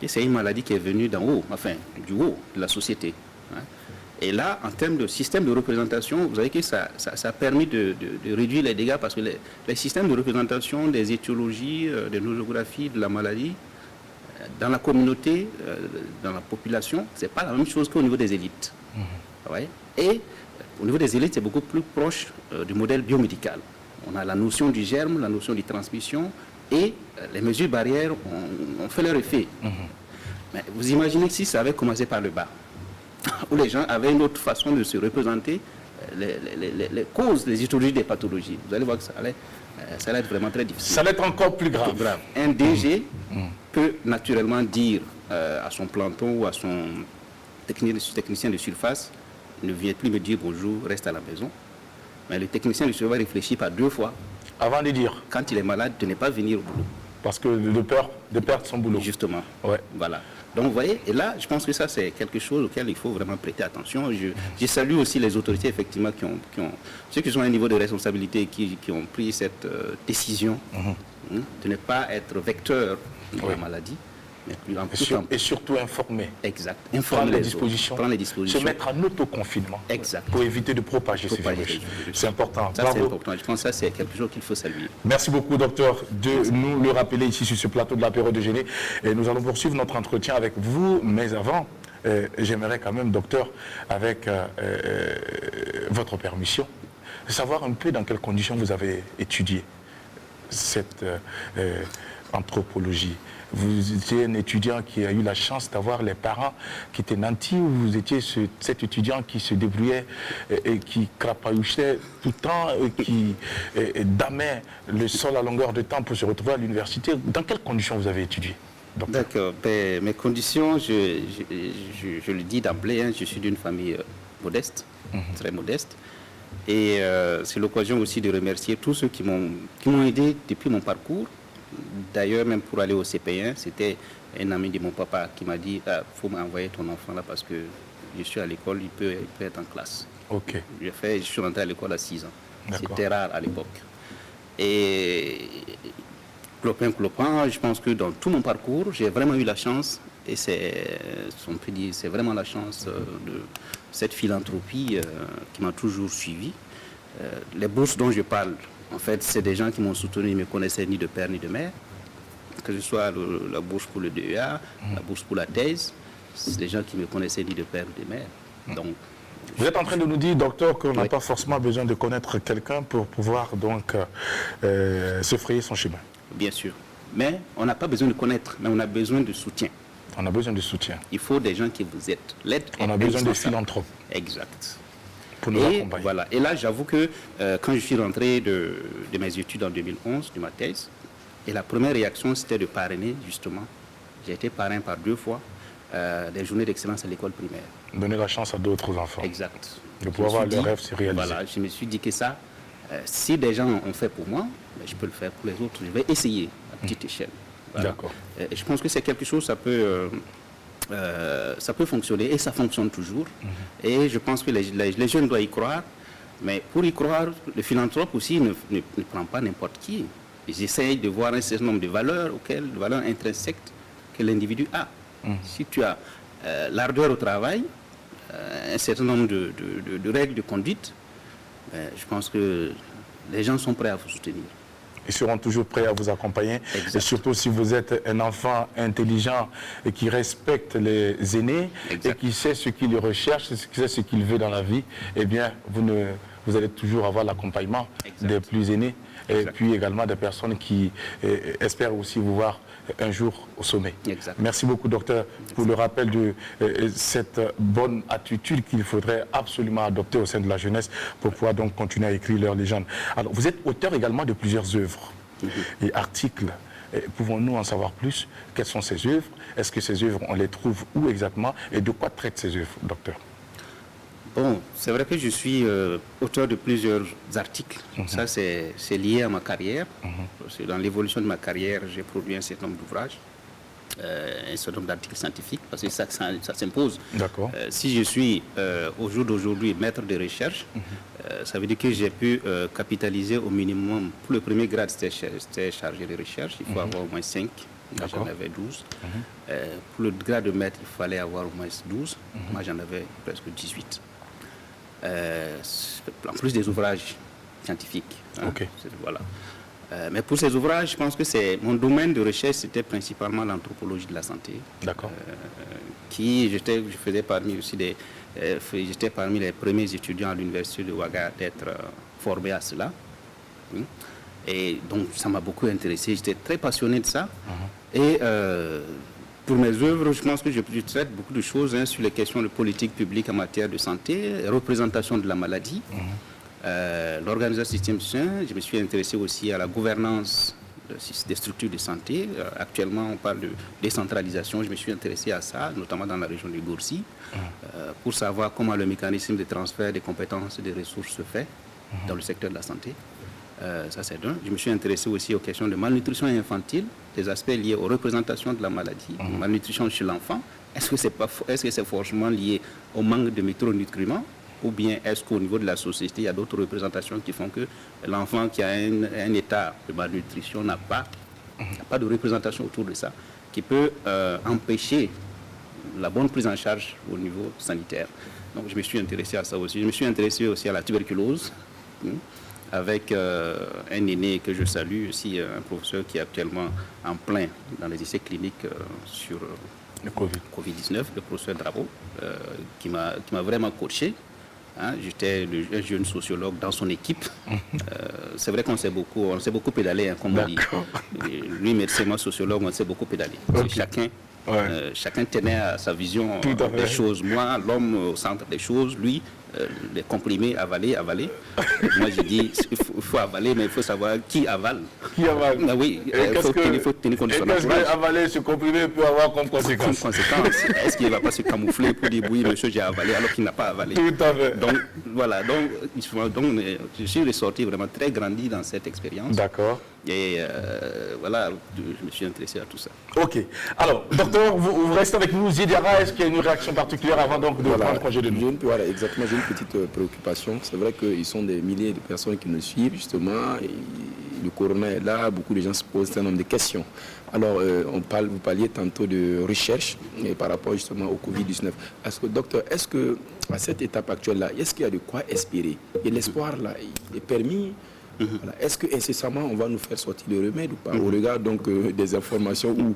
Et c'est une maladie qui est venue d'en haut, enfin du haut de la société. Et là, en termes de système de représentation, vous savez que ça a permis de réduire les dégâts parce que les systèmes de représentation des étiologies, des nosographies de la maladie, dans la communauté, dans la population, ce n'est pas la même chose qu'au niveau des élites. Ouais. Et au niveau des élites, c'est beaucoup plus proche du modèle biomédical. On a la notion du germe, la notion de transmission, et les mesures barrières ont fait leur effet. Mais vous imaginez si ça avait commencé par le bas, où les gens avaient une autre façon de se représenter les causes, les étiologies des pathologies. Vous allez voir que ça allait être vraiment très difficile. Ça allait être encore plus grave. Un DG peut naturellement dire à son planton ou à son technicien de surface, ne viens plus me dire bonjour, reste à la maison. Mais le technicien de surface réfléchit par 2 fois. Avant de dire. Quand il est malade, de ne pas venir au boulot. Parce que de peur de perdre son boulot. Justement. Ouais. Voilà. Donc vous voyez, et là, je pense que ça, c'est quelque chose auquel il faut vraiment prêter attention. Je salue aussi les autorités, effectivement, ceux qui sont à un niveau de responsabilité, qui ont pris cette décision de ne pas être vecteur de la maladie. Et surtout informer. Exact. Prendre les dispositions. Se mettre en autoconfinement. Exact. Pour éviter de propager ces virus. C'est important. Ça, c'est important. Je pense que ça, c'est quelque chose qu'il faut saluer. Merci beaucoup, docteur, de nous le rappeler ici sur ce plateau de l'apéro de Génie. Et nous allons poursuivre notre entretien avec vous. Mais avant, j'aimerais quand même, docteur, avec votre permission, savoir un peu dans quelles conditions vous avez étudié cette Anthropologie. Vous étiez un étudiant qui a eu la chance d'avoir les parents qui étaient nantis, ou vous étiez cet étudiant qui se débrouillait et qui crapahuchait tout le temps, et qui damait le sol à longueur de temps pour se retrouver à l'université? Dans quelles conditions vous avez étudié? D'accord. Mes conditions, je le dis d'emblée, hein, je suis d'une famille modeste, très modeste. Et c'est l'occasion aussi de remercier tous ceux qui m'ont aidé depuis mon parcours. D'ailleurs, même pour aller au CP1, c'était un ami de mon papa qui m'a dit faut m'envoyer ton enfant là parce que je suis à l'école, il peut être en classe. Ok. Je suis rentré à l'école à 6 ans. C'était rare à l'époque. Et clopin, je pense que dans tout mon parcours, j'ai vraiment eu la chance, et c'est vraiment la chance de cette philanthropie qui m'a toujours suivi. Les bourses dont je parle, en fait, c'est des gens qui m'ont soutenu, ils ne me connaissaient ni de père ni de mère. Que ce soit la bourse pour le DEA, la bourse pour la thèse, c'est des gens qui ne me connaissaient ni de père ni de mère. Donc, vous êtes en train de nous dire, docteur, qu'on n'a pas forcément besoin de connaître quelqu'un pour pouvoir donc se frayer son chemin. Bien sûr. Mais on n'a pas besoin de connaître, mais on a besoin de soutien. On a besoin de soutien. Il faut des gens qui vous aident. On a besoin de philanthropes. Exact. Pour nous accompagner. Voilà. Et là, j'avoue que quand je suis rentré de mes études en 2011, de ma thèse, et la première réaction, c'était de parrainer, justement. J'ai été parrain par 2 fois des journées d'excellence à l'école primaire. Donner la chance à d'autres enfants. Exact. De pouvoir voir leur rêve se réaliser. Voilà, je me suis dit que ça, si des gens ont fait pour moi, je peux le faire pour les autres. Je vais essayer à petite échelle. Voilà. D'accord. Et je pense que c'est quelque chose, ça peut fonctionner, et ça fonctionne toujours. Et je pense que les jeunes doivent y croire. Mais pour y croire, le philanthrope aussi ne prend pas n'importe qui. Ils essayent de voir un certain nombre de valeurs, valeurs intrinsèques que l'individu a. Si tu as l'ardeur au travail, un certain nombre de règles de conduite, je pense que les gens sont prêts à vous soutenir. Ils seront toujours prêts à vous accompagner. Exact. Et surtout si vous êtes un enfant intelligent et qui respecte les aînés, exact, et qui sait ce qu'il recherche, qui sait ce qu'il veut dans la vie, eh bien, vous allez toujours avoir l'accompagnement des plus aînés. Exact. Et puis également des personnes qui espèrent aussi vous voir un jour au sommet. Exact. Merci beaucoup, docteur, pour le rappel de cette bonne attitude qu'il faudrait absolument adopter au sein de la jeunesse pour pouvoir donc continuer à écrire leur légende. Alors, vous êtes auteur également de plusieurs œuvres et articles. Pouvons-nous en savoir plus? Quelles sont ces œuvres? Est-ce que ces œuvres, on les trouve où exactement? Et de quoi traitent ces œuvres, docteur? Bon, c'est vrai que je suis auteur de plusieurs articles. Ça, c'est lié à ma carrière. Dans l'évolution de ma carrière, j'ai produit un certain nombre d'ouvrages, un certain nombre d'articles scientifiques, parce que ça s'impose. D'accord. Si je suis, au jour d'aujourd'hui, maître de recherche, ça veut dire que j'ai pu capitaliser au minimum. Pour le premier grade, c'était chargé de recherche. Il faut avoir au moins 5. Moi, j'en avais 12. Pour le grade de maître, il fallait avoir au moins 12. Moi, j'en avais presque 18. En plus des ouvrages scientifiques. Okay. Voilà. Mais pour ces ouvrages, je pense que mon domaine de recherche, c'était principalement l'anthropologie de la santé. D'accord. J'étais parmi les premiers étudiants à l'université de Ouaga d'être formé à cela. Et donc, ça m'a beaucoup intéressé. J'étais très passionné de ça. Et pour mes œuvres, je pense que je traite beaucoup de choses sur les questions de politique publique en matière de santé, représentation de la maladie, l'organisation du système sain. Je me suis intéressé aussi à la gouvernance des structures de santé. Actuellement, on parle de décentralisation. Je me suis intéressé à ça, notamment dans la région du Goursi, pour savoir comment le mécanisme de transfert des compétences et des ressources se fait dans le secteur de la santé. Ça, c'est d'un. Je me suis intéressé aussi aux questions de malnutrition infantile, des aspects liés aux représentations de la maladie, malnutrition chez l'enfant. Est-ce que c'est forcément lié au manque de micronutriments, ou bien est-ce qu'au niveau de la société, il y a d'autres représentations qui font que l'enfant qui a un état de malnutrition n'a pas de représentation autour de ça, qui peut empêcher la bonne prise en charge au niveau sanitaire. Donc, je me suis intéressé à ça aussi. Je me suis intéressé aussi à la tuberculose, avec un aîné que je salue aussi, un professeur qui est actuellement en plein dans les essais cliniques sur le Covid-19, le professeur Drapeau, qui m'a vraiment coaché Hein, j'étais un jeune sociologue dans son équipe. C'est vrai qu'on s'est beaucoup pédalé, hein, comme on dit. Lui, médecin, moi, sociologue, on s'est beaucoup pédalé. Okay. Chacun tenait à sa vision des choses. Moi, l'homme au centre des choses, lui, les comprimés, avaler. Moi, j'ai dit, il faut avaler, mais il faut savoir qui avale. Qui avale? Ah, oui, il faut tenir compte de son entourage. Qu'est-ce que avaler ce comprimé peut avoir comme conséquence? Est-ce qu'il ne va pas se camoufler pour dire oui, monsieur, j'ai avalé, alors qu'il n'a pas avalé? Tout à fait. Donc, voilà. Donc, je suis ressorti vraiment très grandi dans cette expérience. D'accord. Et voilà, je me suis intéressé à tout ça. Ok. Alors, docteur, vous restez avec nous. Zidiara, est-ce qu'il y a une réaction particulière avant donc de prendre congé de nous? Voilà, exactement. J'ai une petite préoccupation. C'est vrai qu'ils sont des milliers de personnes qui nous suivent, justement. Et le corona est là, beaucoup de gens se posent un nombre de questions. Alors, vous parliez tantôt de recherche par rapport justement au Covid-19. Docteur, est-ce qu'à cette étape actuelle-là, est-ce qu'il y a de quoi espérer? Et l'espoir, là, il est permis? Voilà. Est-ce que incessamment on va nous faire sortir le remède ou pas, au regard donc des informations ou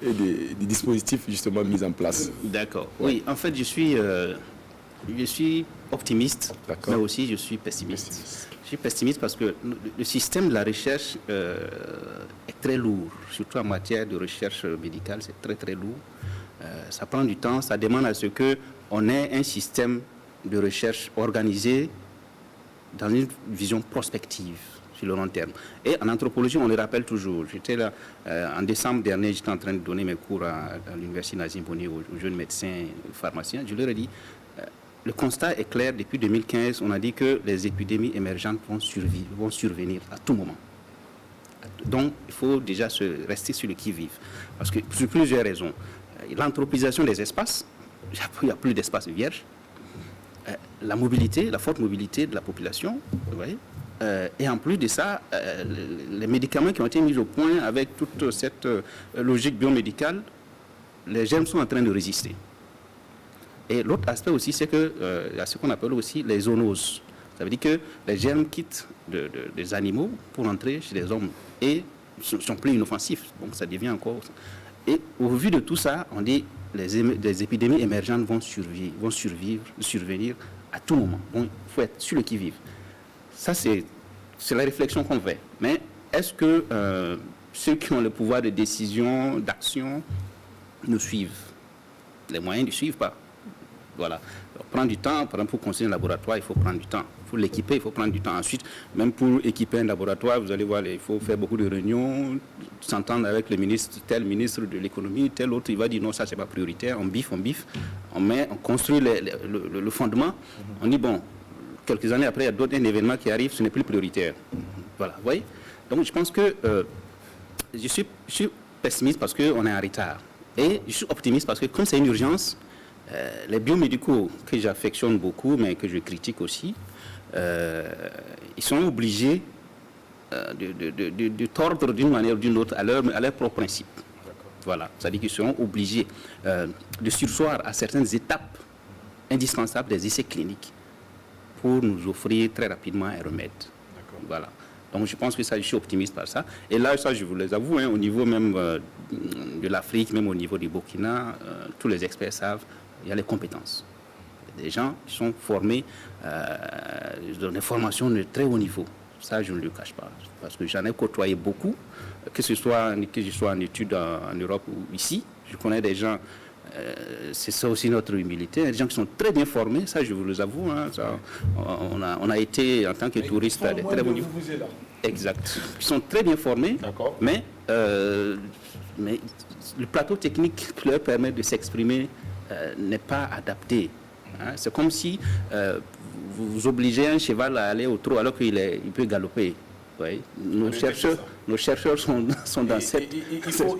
et des dispositifs justement mis en place? D'accord. Oui, en fait je suis optimiste, mais aussi je suis pessimiste. Je suis pessimiste parce que le système de la recherche est très lourd, surtout en matière de recherche médicale, c'est très très lourd. Ça prend du temps, ça demande à ce qu'on ait un système de recherche organisé dans une vision prospective sur le long terme. Et en anthropologie, on le rappelle toujours. J'étais là, en décembre dernier, j'étais en train de donner mes cours à l'université Nazim Boni aux jeunes médecins, pharmaciens. Je leur ai dit, le constat est clair, depuis 2015, on a dit que les épidémies émergentes vont survenir à tout moment. Donc, il faut déjà rester sur le qui-vive. Parce que, pour plusieurs raisons. L'anthropisation des espaces, il n'y a plus d'espace vierge. La mobilité, la forte mobilité de la population, vous voyez, et en plus de ça, les médicaments qui ont été mis au point avec toute cette logique biomédicale, les germes sont en train de résister. Et l'autre aspect aussi, c'est que il y a ce qu'on appelle aussi les zoonoses. Ça veut dire que les germes quittent des animaux pour entrer chez les hommes et sont plus inoffensifs. Donc ça devient encore... Et au vu de tout ça, on dit les épidémies émergentes vont survenir à tout moment. Donc, il faut être sur le qui-vive. Ça, c'est la réflexion qu'on fait. Mais est-ce que ceux qui ont le pouvoir de décision, d'action, nous suivent? Les moyens ne suivent pas. Voilà. Alors, prendre du temps, par exemple, pour construire un laboratoire, il faut prendre du temps. Pour l'équiper, il faut prendre du temps. Ensuite, même pour équiper un laboratoire, vous allez voir, il faut faire beaucoup de réunions, s'entendre avec le ministre, tel ministre de l'économie, tel autre, il va dire non, ça c'est pas prioritaire, on biffe, on construit le fondement, on dit bon, quelques années après, il y a d'autres événements qui arrivent, ce n'est plus prioritaire. Voilà, vous voyez? Donc je pense que je suis pessimiste parce qu'on est en retard. Et je suis optimiste parce que comme c'est une urgence, les biomédicaux que j'affectionne beaucoup, mais que je critique aussi, ils sont obligés de tordre d'une manière ou d'une autre à leur propre principe. Voilà, c'est-à-dire qu'ils seront obligés de surseoir à certaines étapes indispensables des essais cliniques pour nous offrir très rapidement un remède. Voilà. Donc je pense que ça, je suis optimiste par ça. Et là, ça, je vous les avoue, hein, au niveau même de l'Afrique, même au niveau du Burkina, tous les experts savent, il y a les compétences. Des gens qui sont formés dans des formations de très haut niveau. Ça, je ne le cache pas. Parce que j'en ai côtoyé beaucoup, que je sois en études en Europe ou ici. Je connais des gens, c'est ça aussi notre humilité, des gens qui sont très bien formés, ça je vous le avoue. Hein, ça, on a été en tant que touristes à des très bons niveaux. Exact. Ils sont très bien formés, mais le plateau technique qui leur permet de s'exprimer n'est pas adapté. Hein. C'est comme si vous obligez un cheval à aller au trot alors qu'il peut galoper. Oui. Nos chercheurs sont dans cette...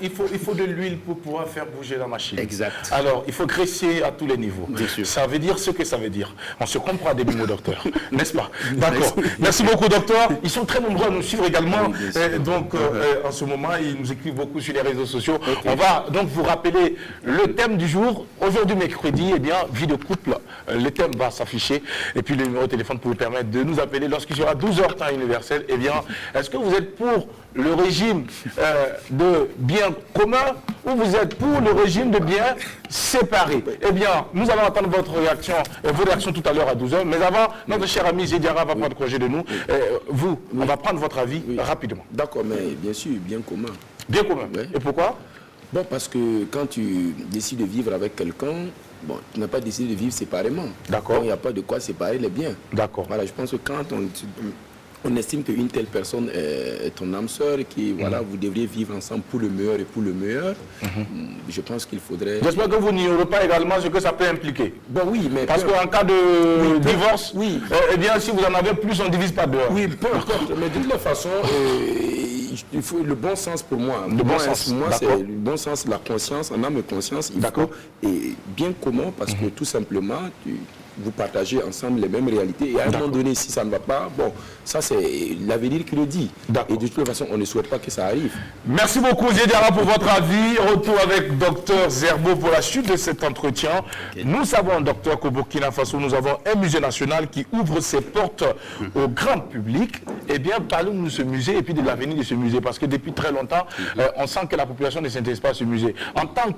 Il faut de l'huile pour pouvoir faire bouger la machine. Exact. Alors, il faut graisser à tous les niveaux. Bien sûr. Ça veut dire ce que ça veut dire. On se comprend des mots, docteur. N'est-ce pas? D'accord. Merci beaucoup, docteur. Ils sont très nombreux à nous suivre également. Donc, en ce moment, ils nous écrivent beaucoup sur les réseaux sociaux. Okay. On va donc vous rappeler le thème du jour. Aujourd'hui, mercredi, eh bien, vie de couple. Le thème va s'afficher. Et puis, le numéro de téléphone pour vous permettre de nous appeler lorsqu'il sera 12h temps universel. Eh bien, est-ce que vous êtes pour le régime de biens communs ou vous êtes pour le régime de biens séparés? Eh bien, nous allons attendre votre réaction, vos réactions tout à l'heure à 12h. Mais avant, notre cher ami Zediara va prendre congé de nous. On va prendre votre avis rapidement. D'accord, mais bien sûr, bien commun. Bien commun. Oui. Et pourquoi? Bon, parce que quand tu décides de vivre avec quelqu'un, bon, tu n'as pas décidé de vivre séparément. D'accord. Il n'y a pas de quoi séparer les biens. D'accord. Voilà, je pense que quand on estime qu'une telle personne est ton âme sœur et que voilà, vous devriez vivre ensemble pour le meilleur et pour le meilleur, je pense qu'il faudrait... J'espère que vous n'ignorez pas également ce que ça peut impliquer. Bon, oui, mais... Parce qu'en cas de divorce, eh bien, si vous en avez plus, on ne divise pas dehors. Oui, peu importe. Mais de toute façon, il faut le bon sens pour moi. Le bon sens, moi, c'est le bon sens, la conscience, en âme et conscience. Il faut, et bien commun, parce que tout simplement, vous partagez ensemble les mêmes réalités. Et à un moment donné, si ça ne va pas, bon, ça c'est l'avenir qui le dit. Et de toute façon, on ne souhaite pas que ça arrive. Merci beaucoup, Zediara, pour votre avis. Retour avec Dr Zerbo pour la suite de cet entretien. Nous savons, docteur, qu'au Burkina Faso, nous avons un musée national qui ouvre ses portes au grand public. Eh bien, parlons-nous de ce musée et puis de l'avenir de ce musée. Parce que depuis très longtemps, on sent que la population ne s'intéresse pas à ce musée. En tant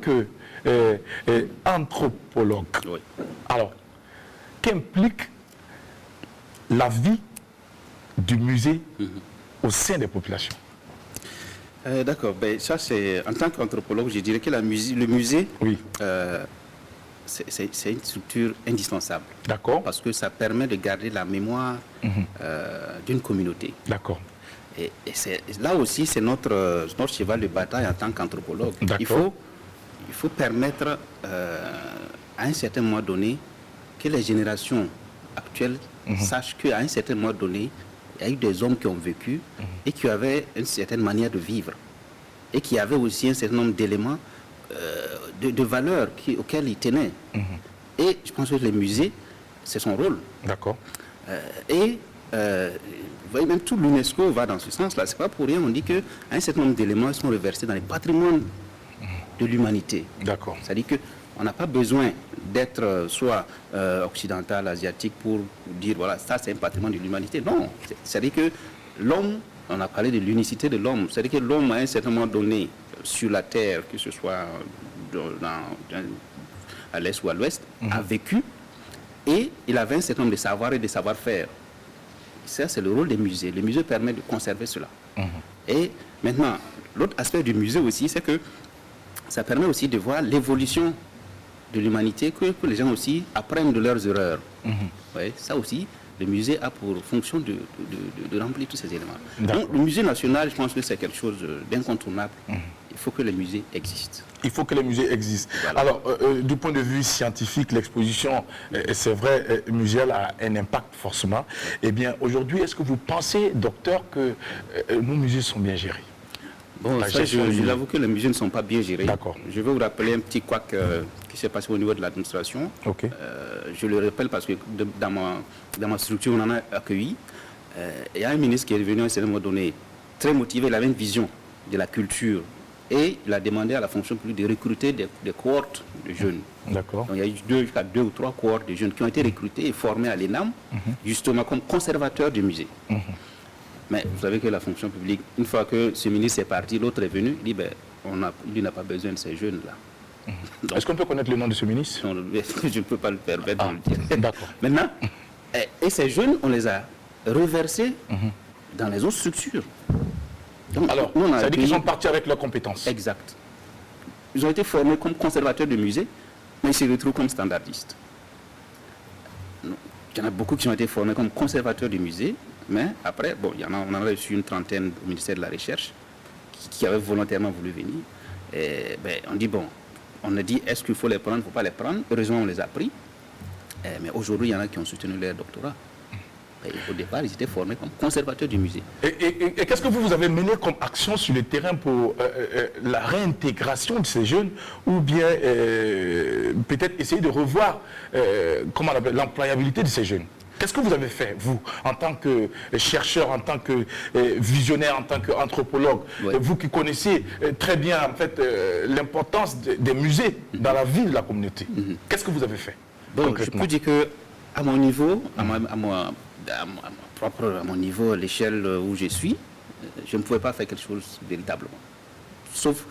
qu'anthropologue, alors, qu'implique la vie du musée au sein des populations? D'accord, ben, ça c'est, en tant qu'anthropologue, je dirais que le musée, c'est une structure indispensable. D'accord. Parce que ça permet de garder la mémoire d'une communauté. D'accord. Et là aussi, c'est notre cheval de bataille en tant qu'anthropologue. Il faut permettre à un certain moment donné que les générations actuelles sachent qu'à un certain moment donné, il y a eu des hommes qui ont vécu et qui avaient une certaine manière de vivre et qui avaient aussi un certain nombre d'éléments, de valeurs auxquelles ils tenaient. Et je pense que les musées, c'est son rôle. D'accord. Vous voyez, même tout l'UNESCO va dans ce sens-là. C'est pas pour rien, on dit qu'un certain nombre d'éléments sont reversés dans les patrimoines de l'humanité. D'accord. C'est-à-dire qu'on n'a pas besoin d'être soit occidental, asiatique pour dire voilà, ça c'est un patrimoine de l'humanité. Non, c'est-à-dire que l'homme, on a parlé de l'unicité de l'homme, c'est-à-dire que l'homme à un certain moment donné sur la terre, que ce soit à l'est ou à l'ouest, a vécu et il avait un certain nombre de savoirs et de savoir-faire. Ça c'est le rôle des musées. Les musées permettent de conserver cela. Et maintenant, l'autre aspect du musée aussi, c'est que ça permet aussi de voir l'évolution de l'humanité, que les gens aussi apprennent de leurs erreurs. Ouais, ça aussi, le musée a pour fonction de remplir tous ces éléments. Donc, le musée national, je pense que c'est quelque chose d'incontournable. Il faut que les musées existent. Il faut que les musées existent. Voilà. Alors, du point de vue scientifique, l'exposition, c'est vrai, muséale a un impact forcément. Eh bien, aujourd'hui, est-ce que vous pensez, docteur, que nos musées sont bien gérés? Bon, ça, je l'avoue que les musées ne sont pas bien gérés. D'accord. Je vais vous rappeler un petit couac qui s'est passé au niveau de l'administration. Okay. Je le rappelle parce que dans ma structure, on en a accueilli. Il y a un ministre qui est venu à un certain moment donné, très motivé, il avait une vision de la culture. Et il a demandé à la fonction publique de recruter des cohortes de jeunes. D'accord. Donc il y a eu deux ou trois cohortes de jeunes qui ont été recrutés et formés à l'ENAM, justement comme conservateurs du musée. Mais vous savez que la fonction publique, une fois que ce ministre est parti, l'autre est venu, il dit ben, lui n'a pas besoin de ces jeunes-là. Est-ce qu'on peut connaître le nom de ce ministre? Non, je ne peux pas le permettre de le dire. D'accord. Maintenant, et ces jeunes, on les a reversés dans les autres structures. Donc, alors, ça veut dire qu'ils sont partis avec leurs compétences. Exact. Ils ont été formés comme conservateurs de musée, mais ils se retrouvent comme standardistes. Il y en a beaucoup qui ont été formés comme conservateurs du musée, mais après, bon, on en a reçu une trentaine au ministère de la Recherche qui avaient volontairement voulu venir. Et, on dit, bon, on a dit, est-ce qu'il faut les prendre, il ne faut pas les prendre. Heureusement, on les a pris. Mais aujourd'hui, il y en a qui ont soutenu leur doctorat. Et au départ, ils étaient formés comme conservateurs du musée. Et qu'est-ce que vous avez mené comme action sur le terrain pour la réintégration de ces jeunes ou bien peut-être essayer de revoir l'employabilité de ces jeunes? Qu'est-ce que vous avez fait, vous, en tant que chercheur, en tant que visionnaire, en tant qu'anthropologue, vous qui connaissez très bien en fait, l'importance des musées dans la vie de la communauté? Qu'est-ce que vous avez fait? Bon, je peux dire que à mon niveau, à mon niveau, à l'échelle où je suis, je ne pouvais pas faire quelque chose véritablement. Sauf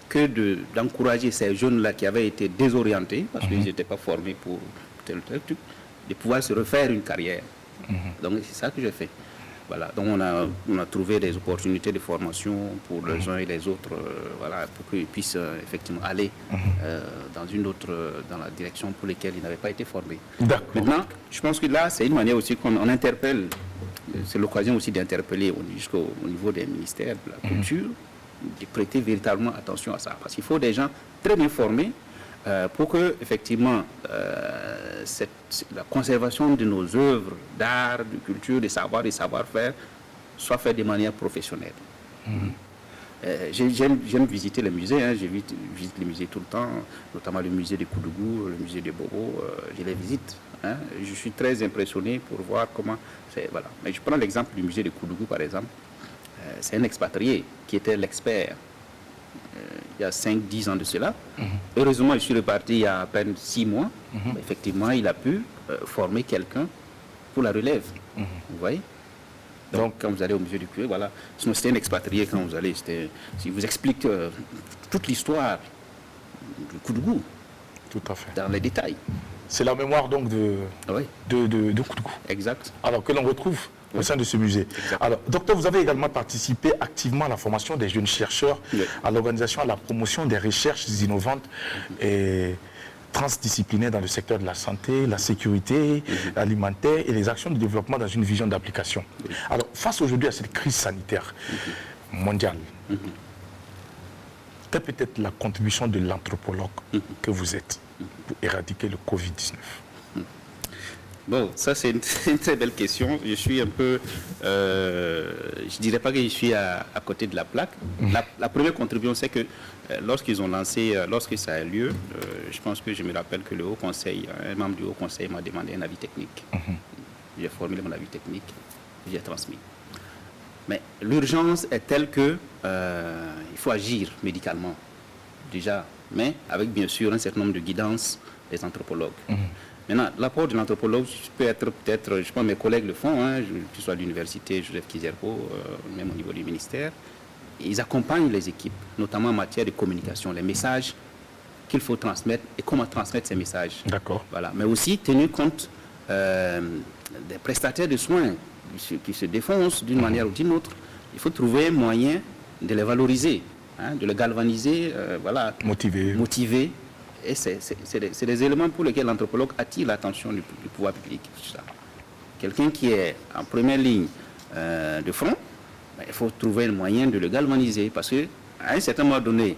que d'encourager ces jeunes-là qui avaient été désorientés, parce qu'ils n'étaient pas formés pour tel ou tel truc, de pouvoir se refaire une carrière. Donc c'est ça que j'ai fait. Voilà. Donc on a trouvé des opportunités de formation pour les uns et les autres, voilà, pour qu'ils puissent effectivement aller dans la direction pour laquelle ils n'avaient pas été formés. Maintenant, je pense que là, c'est une manière aussi qu'on interpelle, c'est l'occasion aussi d'interpeller jusqu'au niveau des ministères de la culture, de prêter véritablement attention à ça. Parce qu'il faut des gens très bien formés pour que, effectivement, la conservation de nos œuvres d'art, de culture, de savoir et savoir-faire soit faite de manière professionnelle. J'aime visiter les musées, hein, je visite les musées tout le temps, notamment le musée de Koudougou, le musée de Bobo, je les visite. Hein. Je suis très impressionné pour voir comment c'est. Voilà. Mais je prends l'exemple du musée de Koudougou, par exemple. C'est un expatrié qui était l'expert il y a 5-10 ans de cela. Heureusement, je suis reparti il y a à peine 6 mois. Effectivement, il a pu former quelqu'un pour la relève. Vous voyez? Donc, quand vous allez au musée du Cuir, voilà. Sinon, c'était un expatrié quand vous allez. Il vous explique toute l'histoire du Koudougou. Tout à fait. Dans les détails. C'est la mémoire donc de Koudougou. Exact. Alors que l'on retrouve au sein de ce musée. Exact. Alors, docteur, vous avez également participé activement à la formation des jeunes chercheurs, à l'organisation, à la promotion des recherches innovantes et transdisciplinaires dans le secteur de la santé, la sécurité alimentaire et les actions de développement dans une vision d'application. Alors, face aujourd'hui à cette crise sanitaire mondiale, quelle peut être la contribution de l'anthropologue que vous êtes pour éradiquer le Covid-19? Bon, ça c'est une très belle question. Je suis un peu, je dirais pas que je suis à côté de la plaque. La première contribution, c'est que lorsqu'ils ont lancé, lorsque ça a lieu, je pense que je me rappelle que le Haut Conseil, un membre du Haut Conseil m'a demandé un avis technique. J'ai formulé mon avis technique, j'ai transmis. Mais l'urgence est telle que il faut agir médicalement déjà, mais avec bien sûr un certain nombre de guidances des anthropologues. Maintenant, l'apport de l'anthropologue peut être peut-être, je pense mes collègues le font, hein, que ce soit à l'université Joseph Kizerbo, même au niveau du ministère, ils accompagnent les équipes, notamment en matière de communication, les messages qu'il faut transmettre et comment transmettre ces messages. D'accord. Voilà. Mais aussi tenir compte des prestataires de soins qui se défoncent d'une manière ou d'une autre. Il faut trouver un moyen de les valoriser, hein, de les galvaniser, voilà, motiver. Et c'est des éléments pour lesquels l'anthropologue attire l'attention du pouvoir public. Quelqu'un qui est en première ligne de front, il faut trouver un moyen de le galvaniser. Parce qu'à un certain moment donné,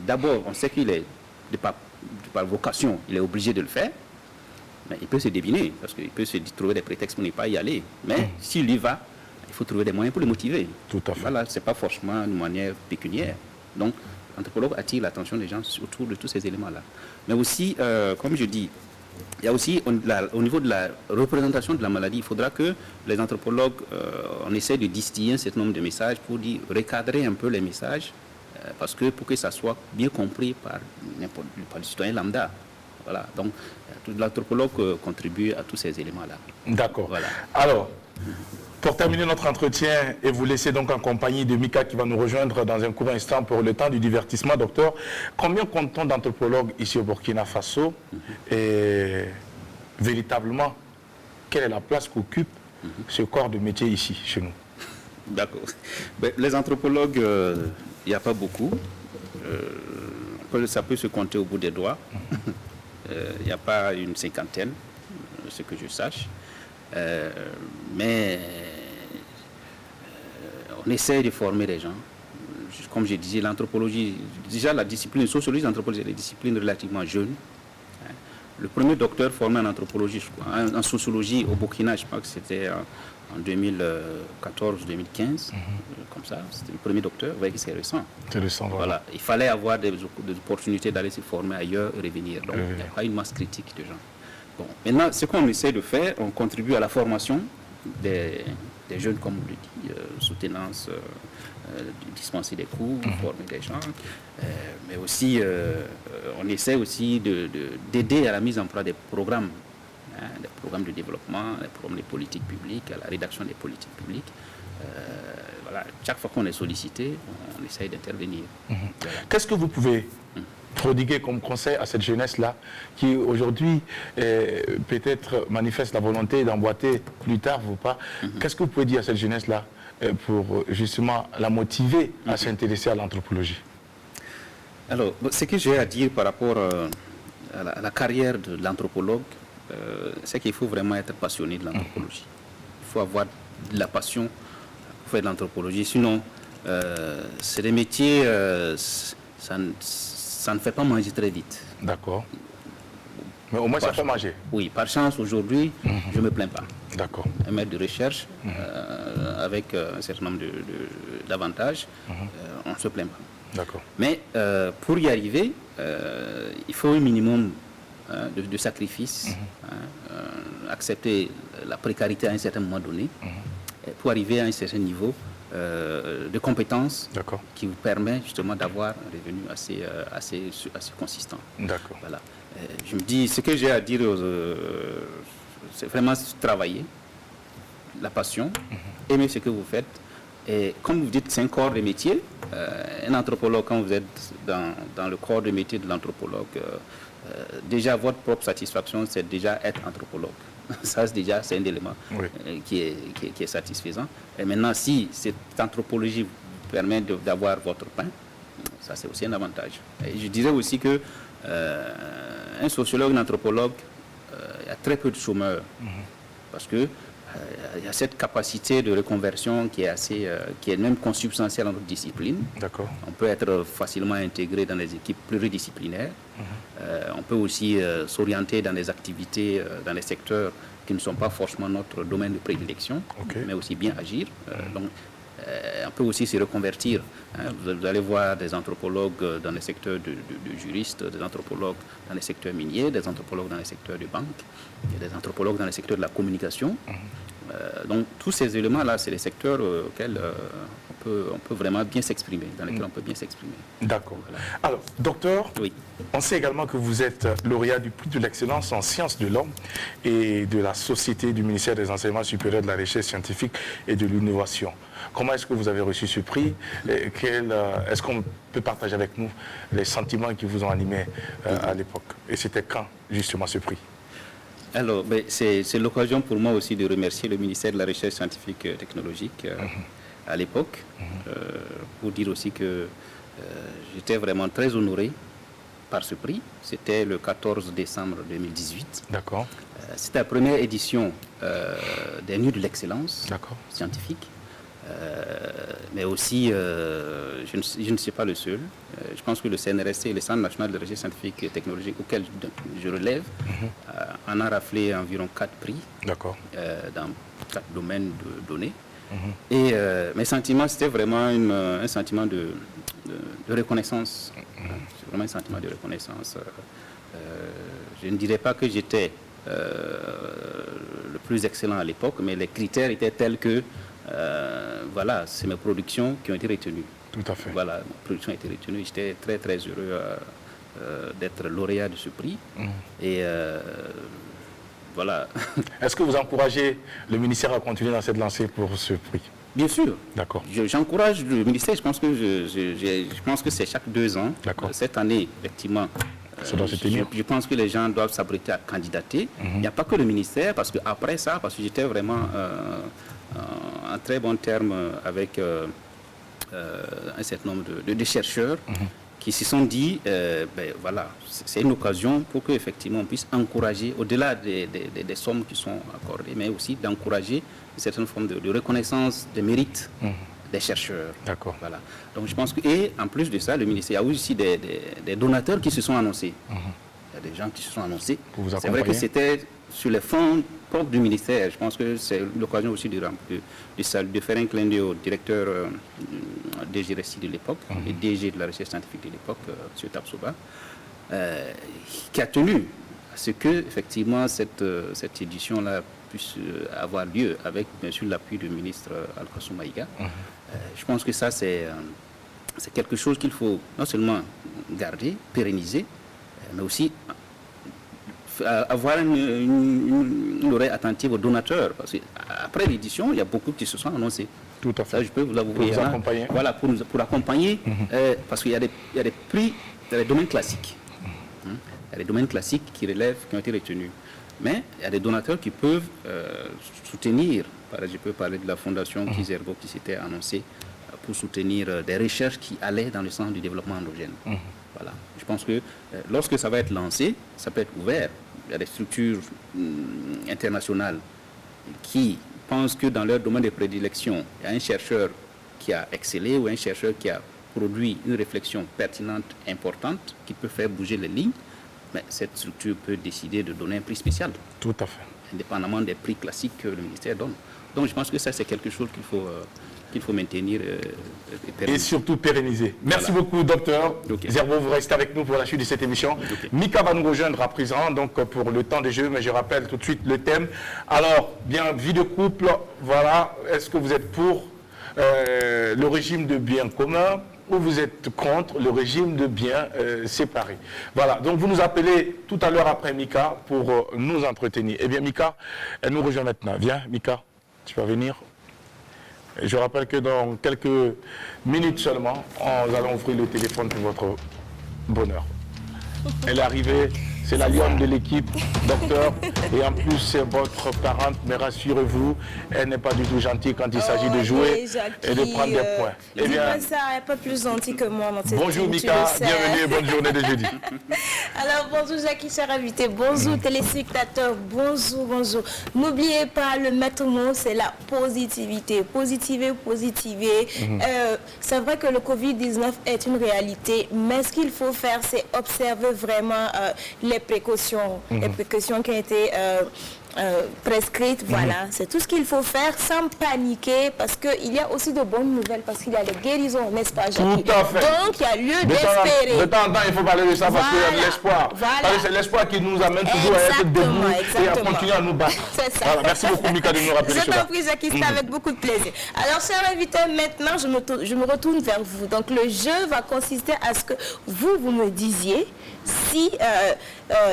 d'abord, on sait qu'il est, de par vocation, il est obligé de le faire. Mais il peut se débiner, parce qu'il peut se trouver des prétextes pour ne pas y aller. Mais s'il y va, il faut trouver des moyens pour le motiver. Tout à fait. Voilà, ce n'est pas forcément une manière pécuniaire. Donc, l'anthropologue attire l'attention des gens autour de tous ces éléments-là. Mais aussi, comme je dis, il y a aussi, au niveau de la représentation de la maladie, il faudra que les anthropologues, on essaie de distiller un certain nombre de messages pour recadrer un peu les messages, parce que pour que ça soit bien compris par le citoyen lambda. Voilà. Donc, l'anthropologue contribue à tous ces éléments-là. D'accord. Voilà. Alors, pour terminer notre entretien et vous laisser donc en compagnie de Mika qui va nous rejoindre dans un court instant pour le temps du divertissement, docteur, combien compte-t-on d'anthropologues ici au Burkina Faso et véritablement, quelle est la place qu'occupe ce corps de métier ici, chez nous? D'accord. Les anthropologues, il n'y a pas beaucoup. Ça peut se compter au bout des doigts. Il n'y a pas une cinquantaine, ce que je sache. Mais on essaie de former les gens. Comme je disais, l'anthropologie, déjà la discipline sociologie, l'anthropologie, c'est une discipline relativement jeune. Le premier docteur formé en anthropologie, je crois, en sociologie au Burkina, je crois que c'était en 2014-2015, comme ça. C'était le premier docteur, vous voyez que c'est récent. C'est récent, voilà. Il fallait avoir des opportunités d'aller se former ailleurs et revenir. Donc, il n'y a pas une masse critique de gens. Bon, maintenant, ce qu'on essaie de faire, on contribue à la formation des jeunes, comme on le dit, soutenance, dispenser des cours, former des gens, mais aussi, on essaie aussi d'aider à la mise en place des programmes de développement, des programmes de politique publique, à la rédaction des politiques publiques, voilà, chaque fois qu'on est sollicité, on essaye d'intervenir. Voilà. Qu'est-ce que vous pouvez prodiguer comme conseil à cette jeunesse-là qui aujourd'hui peut-être manifeste la volonté d'emboîter plus tard ou pas? Qu'est-ce que vous pouvez dire à cette jeunesse-là pour justement la motiver à s'intéresser à l'anthropologie? Alors, ce que j'ai à dire par rapport à la carrière de l'anthropologue, c'est qu'il faut vraiment être passionné de l'anthropologie. Il faut avoir de la passion pour faire de l'anthropologie. Sinon, c'est des métiers, ça ne fait pas manger très vite. D'accord. Mais au moins, ça fait manger. Oui, par chance, aujourd'hui, je ne me plains pas. D'accord. Un maître de recherche, avec un certain nombre d'avantages, on ne se plaint pas. D'accord. Mais pour y arriver, il faut un minimum de sacrifice, accepter la précarité à un certain moment donné, pour arriver à un certain niveau de compétences qui vous permet justement d'avoir un revenu assez consistant. D'accord. Voilà. Je me dis, ce que j'ai à dire, c'est vraiment travailler, la passion, aimer ce que vous faites. Et comme vous dites, c'est un corps de métier. Un anthropologue, quand vous êtes dans le corps de métier de l'anthropologue, déjà votre propre satisfaction, c'est déjà être anthropologue. Ça, c'est un élément qui est satisfaisant. Et maintenant, si cette anthropologie vous permet d'avoir votre pain, ça, c'est aussi un avantage. Et je dirais aussi que un sociologue, un anthropologue, il y a très peu de chômeurs. Parce que il y a cette capacité de reconversion qui est même consubstantielle dans notre discipline. D'accord. On peut être facilement intégré dans des équipes pluridisciplinaires. On peut aussi s'orienter dans des activités, dans des secteurs qui ne sont pas forcément notre domaine de prédilection, mais aussi bien agir. Donc, on peut aussi se reconvertir. Vous allez voir des anthropologues dans les secteurs de juristes, des anthropologues dans les secteurs miniers, des anthropologues dans les secteurs de banque, des anthropologues dans les secteurs de la communication. Donc tous ces éléments-là, c'est les secteurs auxquels on peut vraiment bien s'exprimer, dans lesquels on peut bien s'exprimer. D'accord. Voilà. Alors, docteur, on sait également que vous êtes lauréat du prix de l'excellence en sciences de l'homme et de la société du ministère des Enseignements supérieurs, de la recherche scientifique et de l'innovation. Comment est-ce que vous avez reçu ce prix? Est-ce qu'on peut partager avec nous les sentiments qui vous ont animé à l'époque? Et c'était quand, justement, ce prix? Alors, c'est l'occasion pour moi aussi de remercier le ministère de la Recherche scientifique et technologique à l'époque, pour dire aussi que j'étais vraiment très honoré par ce prix. C'était le 14 décembre 2018. D'accord. C'était la première édition des Nuits de l'excellence scientifique. Mais aussi, je ne suis pas le seul. Je pense que le CNRST, le Centre national de recherche scientifique et technologique, auquel je relève, en a raflé environ 4 prix dans 4 domaines de données. Et mes sentiments, c'était vraiment un sentiment de reconnaissance. C'est vraiment un sentiment de reconnaissance. Je ne dirais pas que j'étais le plus excellent à l'époque, mais les critères étaient tels que voilà, c'est mes productions qui ont été retenues. Tout à fait. Voilà, ma production a été retenue. J'étais très très heureux d'être lauréat de ce prix. Et voilà. Est-ce que vous encouragez le ministère à continuer dans cette lancée pour ce prix? Bien sûr. D'accord. J'encourage le ministère. Je pense que c'est chaque 2 ans. Cette année, effectivement. Je pense que les gens doivent s'abriter à candidater. Il n'y a pas que le ministère, parce que après ça, parce que j'étais vraiment en très bon terme avec un certain nombre de chercheurs qui se sont dit, voilà, c'est une occasion pour qu'effectivement on puisse encourager, au-delà des sommes qui sont accordées, mais aussi d'encourager une certaine forme de reconnaissance des mérites des chercheurs. D'accord. Voilà. Donc je pense que, et en plus de ça, le ministère, il y a aussi des donateurs qui se sont annoncés. Il y a des gens qui se sont annoncés. C'est vrai que c'était sur les fonds propres du ministère. Je pense que c'est l'occasion aussi de faire un clin d'œil au directeur DG RECI de l'époque, et DG de la recherche scientifique de l'époque, M. Tapsoba, qui a tenu à ce que, effectivement, cette édition-là puisse avoir lieu avec, bien sûr, l'appui du ministre Alkassou Maïga. Je pense que ça, c'est quelque chose qu'il faut non seulement garder, pérenniser, mais aussi avoir une oreille attentive aux donateurs. Parce qu'après l'édition, il y a beaucoup qui se sont annoncés. Tout à fait. Ça, je peux vous l'avouer. Pour vous accompagner. Voilà, pour accompagner, parce qu'il y a des prix, il y a des domaines classiques. Il y a des domaines classiques qui ont été retenus. Mais il y a des donateurs qui peuvent soutenir. Je peux parler de la fondation Kizerbo qui s'était annoncée pour soutenir des recherches qui allaient dans le sens du développement endogène. Voilà. Je pense que lorsque ça va être lancé, ça peut être ouvert. Il y a des structures internationales qui pensent que dans leur domaine de prédilection, il y a un chercheur qui a excellé ou un chercheur qui a produit une réflexion pertinente, importante, qui peut faire bouger les lignes. Mais cette structure peut décider de donner un prix spécial. Tout à fait. Indépendamment des prix classiques que le ministère donne. Donc je pense que ça, c'est quelque chose qu'il faut maintenir et surtout pérenniser. Merci beaucoup, docteur. Zerbo, vous restez avec nous pour la suite de cette émission. Mika va nous rejoindre à présent donc, pour le temps des jeux, mais je rappelle tout de suite le thème. Alors, bien, vie de couple, voilà, est-ce que vous êtes pour le régime de biens communs ou vous êtes contre le régime de biens séparés? Voilà, donc vous nous appelez tout à l'heure après Mika pour nous entretenir. Eh bien, Mika, elle nous rejoint maintenant. Viens, Mika, tu vas venir. Et je rappelle que dans quelques minutes seulement, nous allons ouvrir le téléphone pour votre bonheur. Elle est arrivée, c'est la lionne de l'équipe, docteur, et en plus c'est votre parente, mais rassurez-vous, elle n'est pas du tout gentille quand il s'agit de jouer et de prendre des points. Eh bien, ça, elle n'est pas plus gentille que moi dans cette bonjour Mika, bienvenue et bonne journée de jeudi. Alors bonjour Jackie, cher invité, bonjour téléspectateurs, bonjour. N'oubliez pas, le maître mot, c'est la positivité. Positiver. C'est vrai que le Covid-19 est une réalité, mais ce qu'il faut faire, c'est observer vraiment les précautions qui ont été prescrites, voilà, c'est tout ce qu'il faut faire sans paniquer, parce qu'il y a aussi de bonnes nouvelles, parce qu'il y a des guérisons, n'est-ce pas, Jackie? Tout à fait. Donc il y a lieu d'espérer. De temps en temps, il faut parler de ça parce qu'il y a de l'espoir. C'est l'espoir qui nous amène toujours à être debout et à continuer à nous battre. C'est ça. Voilà, merci beaucoup Mika de nous rappeler cela. Je t'en prie Jackie, c'est avec beaucoup de plaisir. Alors cher invité, maintenant je me retourne vers vous. Donc le jeu va consister à ce que vous me disiez si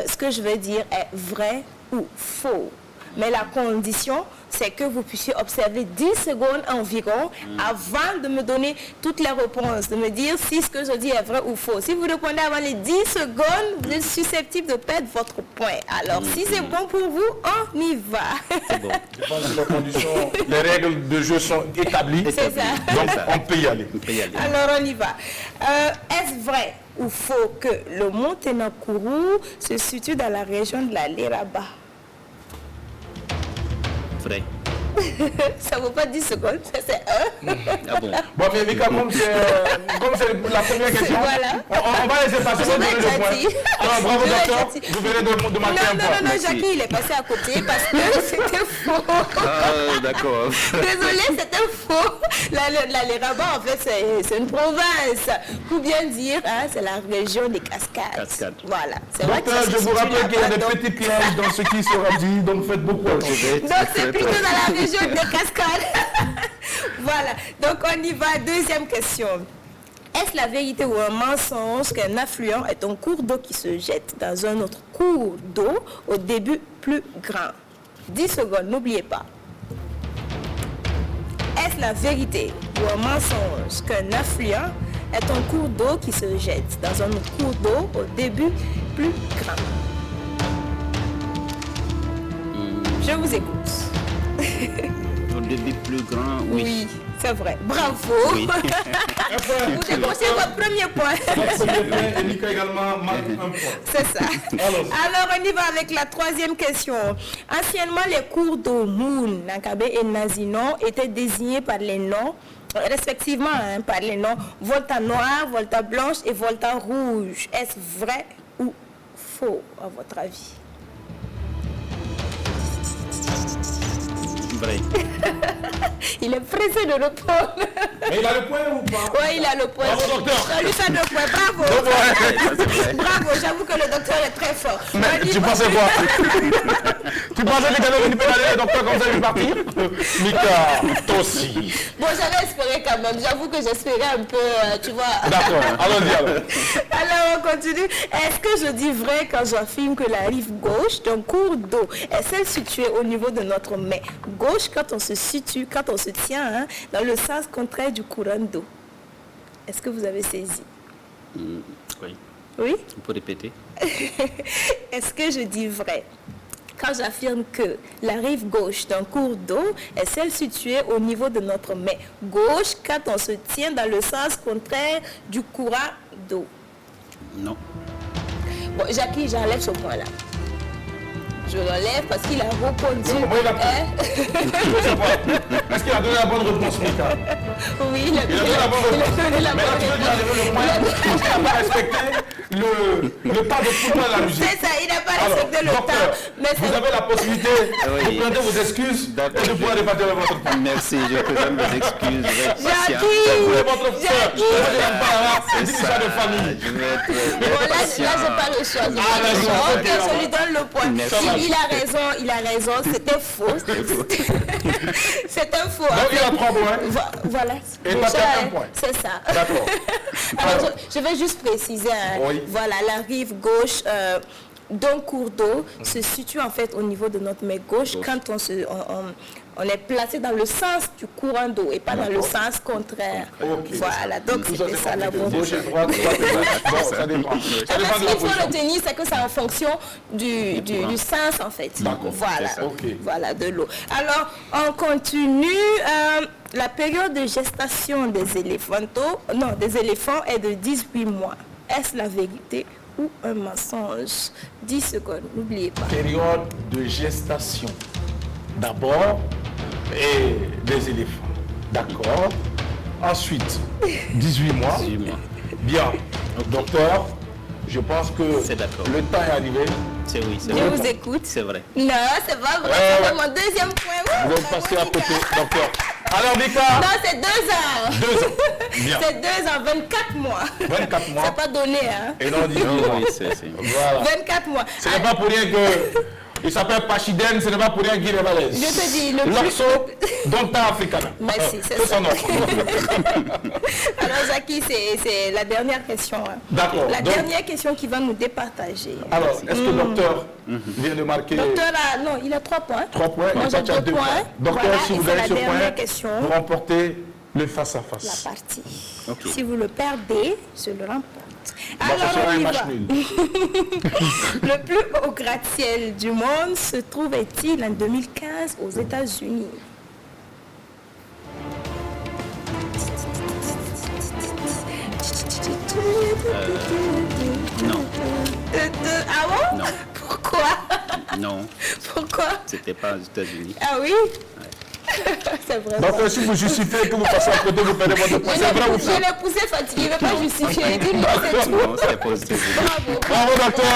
ce que je veux dire est vrai ou faux. Mais la condition, c'est que vous puissiez observer 10 secondes environ avant de me donner toutes les réponses, de me dire si ce que je dis est vrai ou faux. Si vous répondez avant les 10 secondes, vous êtes susceptible de perdre votre point. Alors, si c'est bon pour vous, on y va. C'est bon. Je pense que les conditions, les règles de jeu sont établies. C'est ça. Donc, on peut y aller. Alors, on y va. Est-ce vrai ou faux que le mont Tenakuru se situe dans la région de la Léraba? Vrai. Ça ne vaut pas 10 secondes, ça c'est 1. Ah bon. Bon, mais Mika, comme c'est la première question, voilà. on va laisser passer le point. Alors, bravo docteur, vous venez de marquer un point. Non, Jackie, il est passé à côté parce que c'était faux. Ah, d'accord. Désolé, c'était faux. La Léraba, en fait, c'est une province. Pour bien dire, c'est la région des cascades. Voilà. Docteur, je vous rappelle qu'il y a des petits pièges dans ce qui sera dit, donc faites beaucoup attention. Donc, c'est plutôt dans la région des cascades. Voilà. Donc, on y va. Deuxième question. Est-ce la vérité ou un mensonge qu'un affluent est un cours d'eau qui se jette dans un autre cours d'eau au début plus grand? 10 secondes, n'oubliez pas. Est-ce la vérité ou un mensonge qu'un affluent est un cours d'eau qui se jette dans un autre cours d'eau au début plus grand? Je vous écoute. Au début plus grand, oui. C'est vrai. Bravo. Oui. Vous décrochez votre premier point. Et Mika également marque un point. C'est ça. Alors, on y va avec la troisième question. Anciennement, les cours d'eau Moun, Nankabe et Nazinon étaient désignés par les noms, respectivement, par les noms Volta noir, Volta blanche et Volta rouge. Est-ce vrai ou faux, à votre avis? Vrai. Il est pressé de répondre. Mais il a le point ou pas? Oui, il a le point. Bravo, docteur. On lui fait 2 points. Bravo. Bravo, j'avoue que le docteur est très fort. Mais tu pensais quoi? Tu Tu pensais que tu allais venir pédaler le docteur comme ça, il va partir? Mika, toi aussi. Bon, j'avais espéré quand même. J'avoue que j'espérais un peu, tu vois. D'accord, allons-y alors. Alors, on continue. Est-ce que je dis vrai quand j'affirme que la rive gauche d'un cours d'eau est celle située au niveau de notre main gauche quand on se situe, quand on se tient dans le sens contraire du courant d'eau? Est-ce que vous avez saisi? Oui. Oui? On peut répéter. Est-ce que je dis vrai quand j'affirme que la rive gauche d'un cours d'eau est celle située au niveau de notre main gauche quand on se tient dans le sens contraire du courant d'eau? Non. Bon, Jackie, j'enlève ce point-là. Je l'enlève parce qu'il a répondu. Est-ce qu'il a donné la bonne réponse, Mika? Oui, il a donné la bonne réponse. Mais là, tu veux dire le point parce qu'il n'a pas respecté le temps de tout le monde à la musique. C'est ça, il n'a pas respecté le temps. Mais vous avez la possibilité de présenter vos excuses et de pouvoir débattre avec votre point. Merci, je présente mes excuses. Jackie, c'est ça de famille. Là, j'ai pas le choix. Ok, je lui donne le point. Il a raison, c'était faux. C'était faux. Donc il a 3 points. Voilà. Et tu as 1 point. C'est ça. D'accord. Alors, je vais juste préciser. Oui. Voilà, la rive gauche d'un cours d'eau se situe en fait au niveau de notre main gauche quand on est placé dans le sens du courant d'eau et pas dans le sens contraire. Okay. Voilà, donc c'était ça la bonne. Gauche et droite, ça dépend. Ça dépend de la ce qu'il faut position. retenir, c'est que c'est en fonction du sens en fait. Voilà, voilà, de l'eau. Alors, on continue. La période de gestation des éléphants est de 18 mois. Est-ce la vérité ou un mensonge? 10 secondes, n'oubliez pas. Période de gestation. D'abord, et des éléphants. D'accord. Ensuite, 18 mois. 18 mois. Bien. Docteur, je pense que le temps est arrivé. C'est oui, c'est Je vrai. vous écoute. C'est vrai. Non, c'est pas vrai. C'est mon deuxième point. Vous allez passer à côté, docteur. Alors, Mika. Non, c'est 2 ans. 2 ans. Bien. C'est 2 ans, 24 mois. 24 mois. C'est pas donné, hein. Et non, 18 mois. Oui, c'est. Voilà. 24 mois. Ce n'est pas pour rien que... Il s'appelle Pachiden, ce n'est pas pour rien qu'il est malaise. Je te dis, le L'Orso Donta Africana. Merci, c'est son ça. nom. Alors, Jackie, c'est la dernière question. D'accord. La dernière question qui va nous départager. Alors, est-ce que le docteur vient de marquer... Docteur, non, il a 3 points. 3 points, Moi, et j'ai toi, tu as 2 2 points. Docteur, Voilà, si et vous c'est avez la ce dernière point, question. vous remportez le face-à-face. La partie. Okay. Si vous le perdez, je le remporte. Alors, ce sera un match nul. Le plus haut gratte-ciel du monde se trouvait-il en 2015 aux États-Unis? Non. Ah bon? Non. Pourquoi? Non. Pourquoi? C'était pas aux États-Unis. Ah oui? C'est vrai. Donc, si vous justifiez que vous passez à côté, vous perdez votre point. C'est vrai ou faux? Je l'ai poussé fatigué, il ne veut pas justifier. Il dit, mais c'est tout. Non, c'était pas aux États-Unis. Bravo, docteur.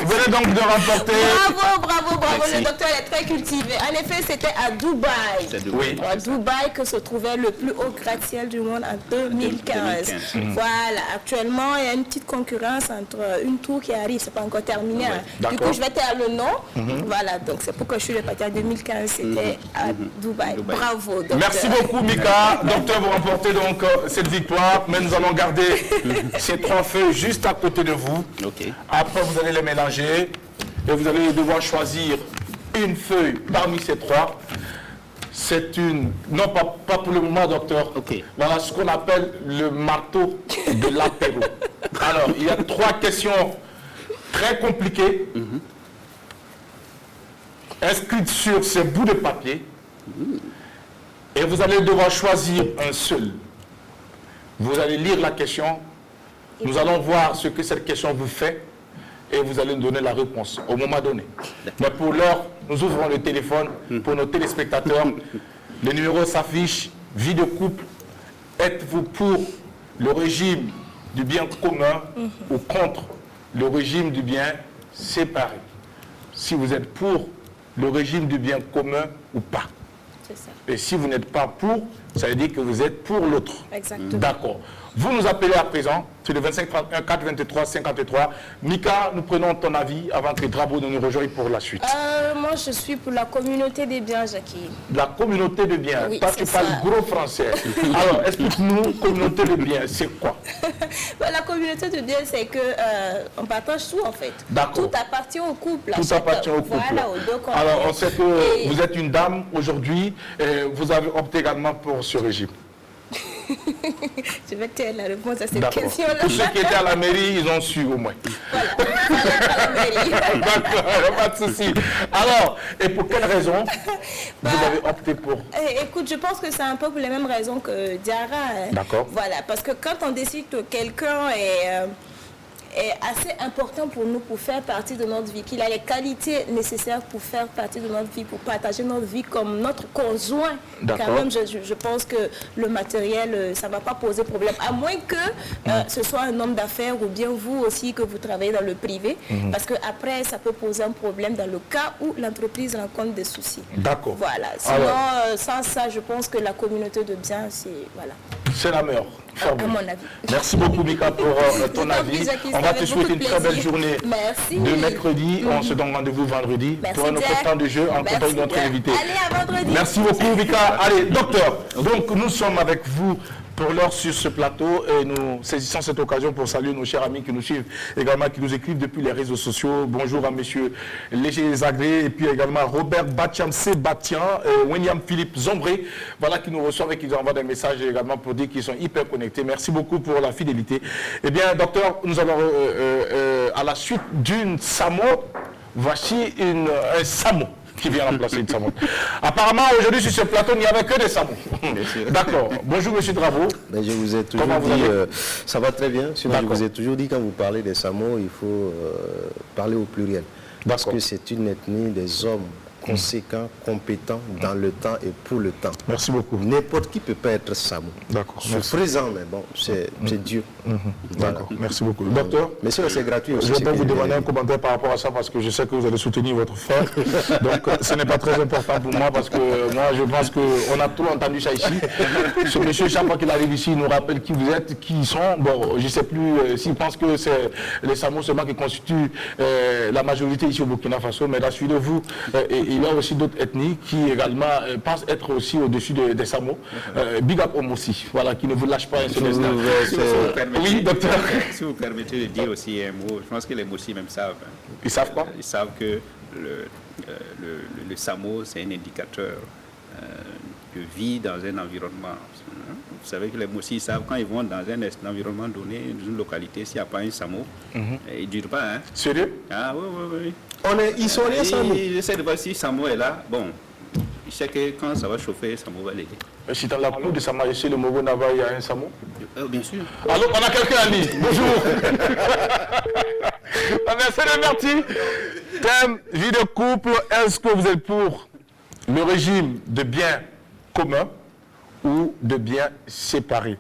Vous venez donc de remporter. Bravo. Merci. Le docteur est très cultivé. En effet, c'était à Dubaï. C'est Dubaï. Oui. À Dubaï que se trouvait le plus haut gratte-ciel du monde en 2015. Voilà, actuellement, il y a une petite concurrence entre une tour qui arrive, c'est pas encore terminé. Hein. Du coup, je vais taire le nom. Voilà, donc c'est pourquoi je suis repartie en 2015, c'était à Dubaï. Bravo, docteur. Merci beaucoup, Mika. Docteur, vous remportez donc cette victoire, mais nous allons garder ces 3 feuilles juste à côté de vous. Ok. Après, vous allez les mélanger et vous allez devoir choisir une feuille parmi ces 3. C'est une... Non, pas pour le moment, docteur. Ok. Voilà ce qu'on appelle le marteau de l'apéro. Alors, il y a 3 questions très compliquées inscrites sur ces bouts de papier. Et vous allez devoir choisir un seul. Vous allez lire la question. Nous allons voir ce que cette question vous fait. Et vous allez nous donner la réponse au moment donné. Mais pour l'heure, nous ouvrons le téléphone pour nos téléspectateurs. Le numéro s'affiche. Vie de couple. Êtes-vous pour le régime du bien commun ou contre le régime du bien séparé? Si vous êtes pour le régime du bien commun ou pas. C'est ça. Et si vous n'êtes pas pour, ça veut dire que vous êtes pour l'autre. Exactement. D'accord. Vous nous appelez à présent sur le 25 31 4 23 53. Mika, nous prenons ton avis avant que Drabo ne nous rejoigne pour la suite. Moi, je suis pour la communauté des biens, Jackie. La communauté de biens. Oui, toi, tu parles gros français. Alors, explique-nous, communauté de biens, c'est quoi? La communauté de biens, c'est que on partage tout en fait. Tout appartient au couple. Tout appartient au couple. Voilà, aux deux. Alors, on sait que vous êtes une dame aujourd'hui. Vous avez opté également pour ce régime. Je vais te la réponse à cette question-là. Tous ceux qui étaient à la mairie, ils ont su au moins. Voilà. D'accord, pas de souci. Alors, et pour quelle raison vous avez opté pour? Écoute, je pense que c'est un peu pour les mêmes raisons que Diarra. D'accord. Voilà, parce que quand on décide que quelqu'un est assez important pour nous, pour faire partie de notre vie, qu'il a les qualités nécessaires pour faire partie de notre vie, pour partager notre vie comme notre conjoint. Quand même, je pense que le matériel, ça ne va pas poser problème. À moins que ce soit un homme d'affaires ou bien vous aussi que vous travaillez dans le privé. Parce qu'après, ça peut poser un problème dans le cas où l'entreprise rencontre des soucis. D'accord. Voilà. Sinon, sans ça, je pense que la communauté de biens, c'est... Voilà. C'est la meilleure. À mon avis. Merci beaucoup, Mika, pour ton avis. On va te souhaiter une très belle journée de mercredi. On se donne rendez-vous vendredi pour un autre temps de jeu en compagnie de notre invité. Allez, à vendredi. Merci beaucoup, Mika. Allez, docteur, donc nous sommes avec vous pour l'heure sur ce plateau et nous saisissons cette occasion pour saluer nos chers amis qui nous suivent également, qui nous écrivent depuis les réseaux sociaux. Bonjour à monsieur Léger Zagré et puis également Robert Batiam Sébastien, William Philippe Zombré, voilà, qui nous reçoivent et qui nous envoient des messages également pour dire qu'ils sont hyper connectés. Merci beaucoup pour la fidélité. Eh bien, docteur, nous allons à la suite d'une SAMO, voici un SAMO qui vient remplacer une SAMO. Apparemment, aujourd'hui, sur ce plateau, il n'y avait que des SAMO. D'accord. Bonjour, monsieur Drabo. Mais je vous ai toujours dit, ça va très bien. Je vous ai toujours dit, quand vous parlez des SAMO, il faut parler au pluriel. Parce que c'est une ethnie des hommes conséquents, compétents dans le temps et pour le temps. Merci beaucoup. N'importe qui ne peut pas être Samo. D'accord. C'est présent, mais bon, c'est Dieu. D'accord. Merci beaucoup. Docteur, mais c'est gratuit aussi. Je vais vous demander un commentaire par rapport à ça parce que je sais que vous allez soutenir votre frère. Donc, ce n'est pas très important pour moi parce que moi, je pense qu'on a tout entendu ça ici. Ce monsieur, chaque fois qu'il arrive ici, il nous rappelle qui vous êtes, qui ils sont. Bon, je ne sais plus s'il pense que c'est les Samo seulement qui constituent la majorité ici au Burkina Faso, mais là, suivez-vous. Il y a aussi d'autres ethnies qui également pensent être aussi au-dessus des Samo. Big up Homo aussi, voilà, qui ne vous lâche pas un seul instant. Oui, docteur. Si vous permettez de dire aussi un mot, je pense que les Mossi même savent. Ils savent quoi? Ils savent que le Samo, c'est un indicateur de vie dans un environnement. Vous savez que les Mossi savent quand ils vont dans un environnement donné, dans une localité, s'il n'y a pas un Samo, ils ne durent pas. Hein. Sérieux? Ah oui. Ils sont allés Samo. Ils essaient de voir si Samo est là. Bon, je sais que quand ça va chauffer, Samo va l'aider. Si dans la cour de Sa Majesté, le Mogo Nava, il y a un Samo? Bien sûr. Alors, on a quelqu'un à lui. Bonjour. Merci. Thème, vie de couple, est-ce que vous êtes pour le régime de biens communs ou de biens séparés?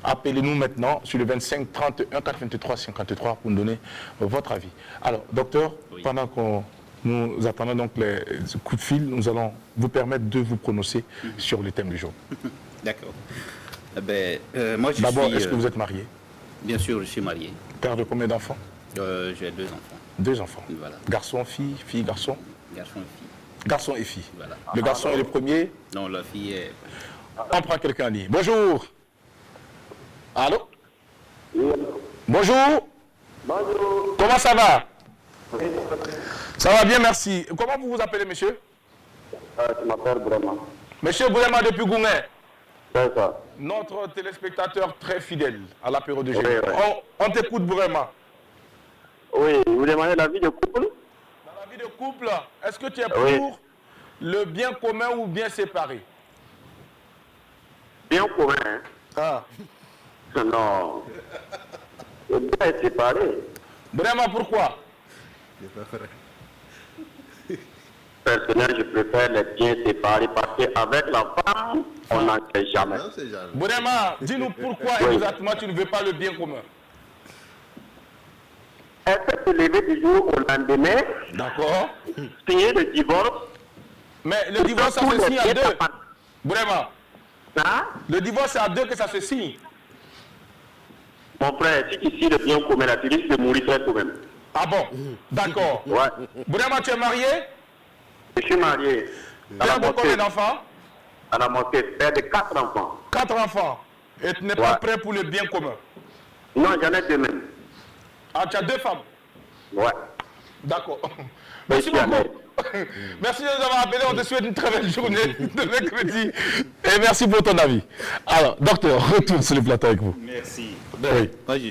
Appelez-nous maintenant sur le 25 31 423 53 pour nous donner votre avis. Alors, docteur, pendant qu'on nous attendons donc les coups de fil, nous allons vous permettre de vous prononcer sur le thème du jour. D'accord. Moi, d'abord, est-ce que vous êtes marié? Bien sûr, je suis marié. Père de combien d'enfants? J'ai 2 enfants. 2 enfants. Voilà. Garçon, fille, fille, garçon? Garçon et fille. Garçon et fille. Voilà. Le garçon est le premier? Non, la fille est... On prend quelqu'un à ligne. Bonjour. Allô? Bonjour. Bonjour. Comment ça va? Ça va bien, merci. Comment vous vous appelez, monsieur? Je m'appelle Brema. Monsieur Brema depuis Goumet. C'est ça. Notre téléspectateur très fidèle à l'apéro de jeu. Oui. On t'écoute, Brema. Oui, vous demandez la vie de couple? Dans la vie de couple, est-ce que tu es pour le bien commun ou bien séparé? Bien commun, hein? Ah. Non. Le bien est séparé. Vraiment, pourquoi? Personnellement, je préfère les biens séparés parce qu'avec la femme, on n'en sait jamais. Vraiment, dis-nous pourquoi exactement tu ne veux pas le bien commun? Elle peut se lever du jour au lendemain. D'accord. Signer le divorce. Mais le divorce, ça se signe à 2. Vraiment. Hein? Le divorce, c'est à 2 que ça se signe. Mon frère, si tu suis le bien commun, là, tu risques de mourir très tôt même. Ah bon? D'accord. Ouais. Bounama, tu es marié? Je suis marié. Père de combien d'enfants? À la mosquée, père de 4 enfants. 4 enfants. Et tu n'es pas prêt pour le bien commun? Non, j'en ai 2 même. Ah, tu as 2 femmes? Ouais. D'accord. Merci beaucoup. Merci de nous avoir appelés. On te souhaite une très belle journée de mercredi. Et merci pour ton avis. Alors, docteur, retourne sur le plateau avec vous. Merci. Oui. Moi, je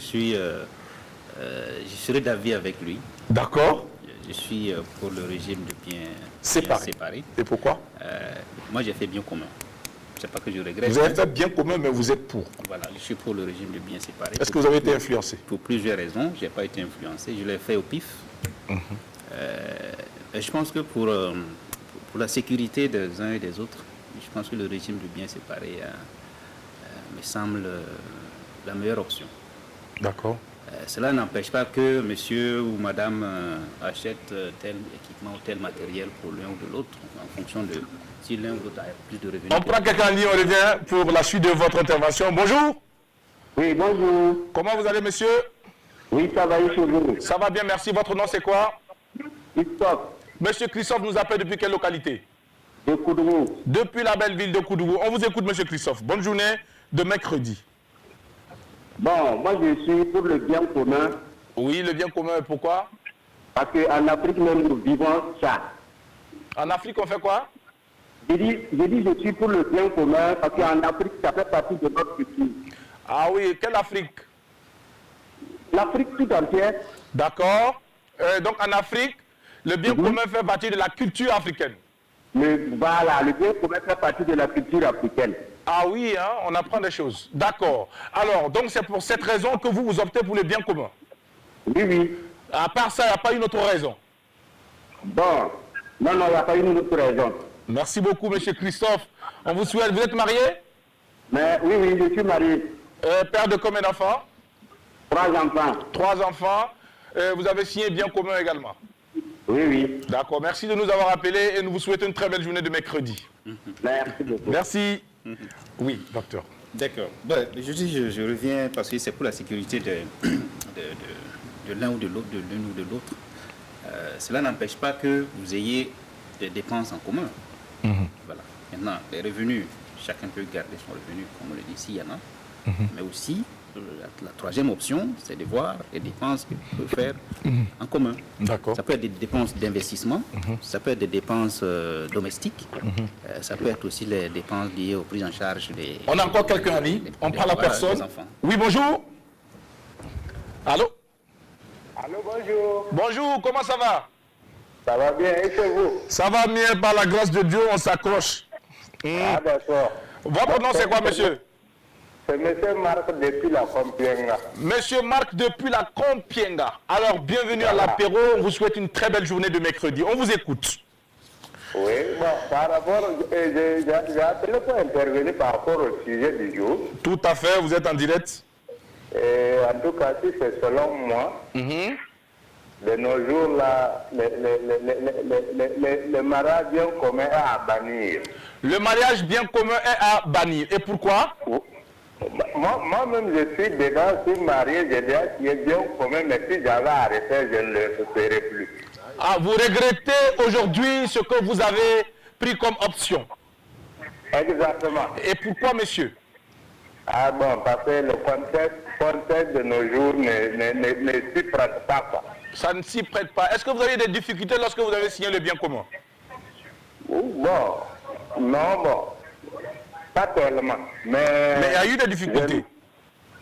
serai d'avis avec lui. D'accord. Je suis pour le régime de biens séparés. Et pourquoi? Moi, j'ai fait bien commun. C'est pas que je regrette. Vous avez fait bien commun, mais vous êtes pour. Voilà, je suis pour le régime de biens séparés. Est-ce que vous avez été influencé? Pour plusieurs raisons. Je n'ai pas été influencé. Je l'ai fait au pif. Je pense que pour la sécurité des uns et des autres, je pense que le régime de biens séparés me semble la meilleure option. D'accord. Cela n'empêche pas que monsieur ou madame achète tel équipement ou tel matériel pour l'un ou de l'autre, en fonction de si l'un ou l'autre a plus de revenus. On prend quelqu'un en ligne, on revient pour la suite de votre intervention. Bonjour. Oui, bonjour. Comment vous allez, monsieur? Oui, ça va, chez vous. Ça va bien, merci. Votre nom, c'est quoi? Christophe. Monsieur Christophe nous appelle depuis quelle localité? De Koudougou. Depuis la belle ville de Koudougou. On vous écoute, monsieur Christophe. Bonne journée de mercredi. Bon, moi je suis pour le bien commun. Oui, le bien commun, pourquoi? Parce qu'en Afrique même, nous vivons ça. En Afrique, on fait quoi? Je dis, je suis pour le bien commun parce qu'en Afrique, ça fait partie de notre culture. Ah oui, quelle Afrique? L'Afrique tout entière. D'accord. Donc en Afrique, le bien commun fait partie de la culture africaine. Voilà, le bien commun fait partie de la culture africaine. Ah oui, hein, on apprend des choses. D'accord. Alors, donc c'est pour cette raison que vous optez pour le bien commun? Oui, oui. À part ça, il n'y a pas une autre raison? Bon, non, il n'y a pas une autre raison. Merci beaucoup, monsieur Christophe. On vous souhaite, vous êtes marié? Mais, oui, je suis marié. Père de combien d'enfants? 3 enfants. 3 enfants. Vous avez signé bien commun également? Oui, oui. D'accord, merci de nous avoir appelés et nous vous souhaitons une très belle journée de mercredi. Merci beaucoup. Merci. Oui, docteur. D'accord. Ben, je reviens parce que c'est pour la sécurité de l'un ou de l'autre, de l'une ou de l'autre. Cela n'empêche pas que vous ayez des dépenses en commun. Voilà. Maintenant, les revenus, chacun peut garder son revenu, comme on le dit, s'il y en a. Mais aussi, la troisième option, c'est de voir les dépenses que vous pouvez faire en commun. D'accord. Ça peut être des dépenses d'investissement, ça peut être des dépenses domestiques, ça peut être aussi les dépenses liées aux prises en charge des... On a encore quelqu'un en ligne, on prend la personne. Oui, bonjour. Allô? Allô, bonjour. Bonjour, comment ça va? Ça va bien, et chez vous? Ça va bien, par la grâce de Dieu, on s'accroche. Ah, d'accord. Votre nom, c'est quoi, monsieur? C'est monsieur Marc depuis la Compiègne. Monsieur Marc depuis la Compiègne. Alors, bienvenue à l'apéro. On vous souhaite une très belle journée de mercredi. On vous écoute. Oui, bon, par rapport, j'ai appelé pour intervenir par rapport au sujet du jour. Tout à fait, vous êtes en direct. Et en tout cas, si c'est selon moi, de nos jours, là, le mariage bien commun est à bannir. Le mariage bien commun est à bannir. Et pourquoi? Moi-même, je suis dedans, je suis marié, j'ai déjà qui est bien commun, mais si j'avais arrêté, je ne le ferais plus. Ah, vous regrettez aujourd'hui ce que vous avez pris comme option? Exactement. Et pourquoi, monsieur? Ah bon, parce que le contexte de nos jours ne s'y prête pas, quoi. Ça ne s'y prête pas. Est-ce que vous avez des difficultés lorsque vous avez signé le bien commun? Bon, non, bon. Pas tellement. Mais il y a eu des difficultés.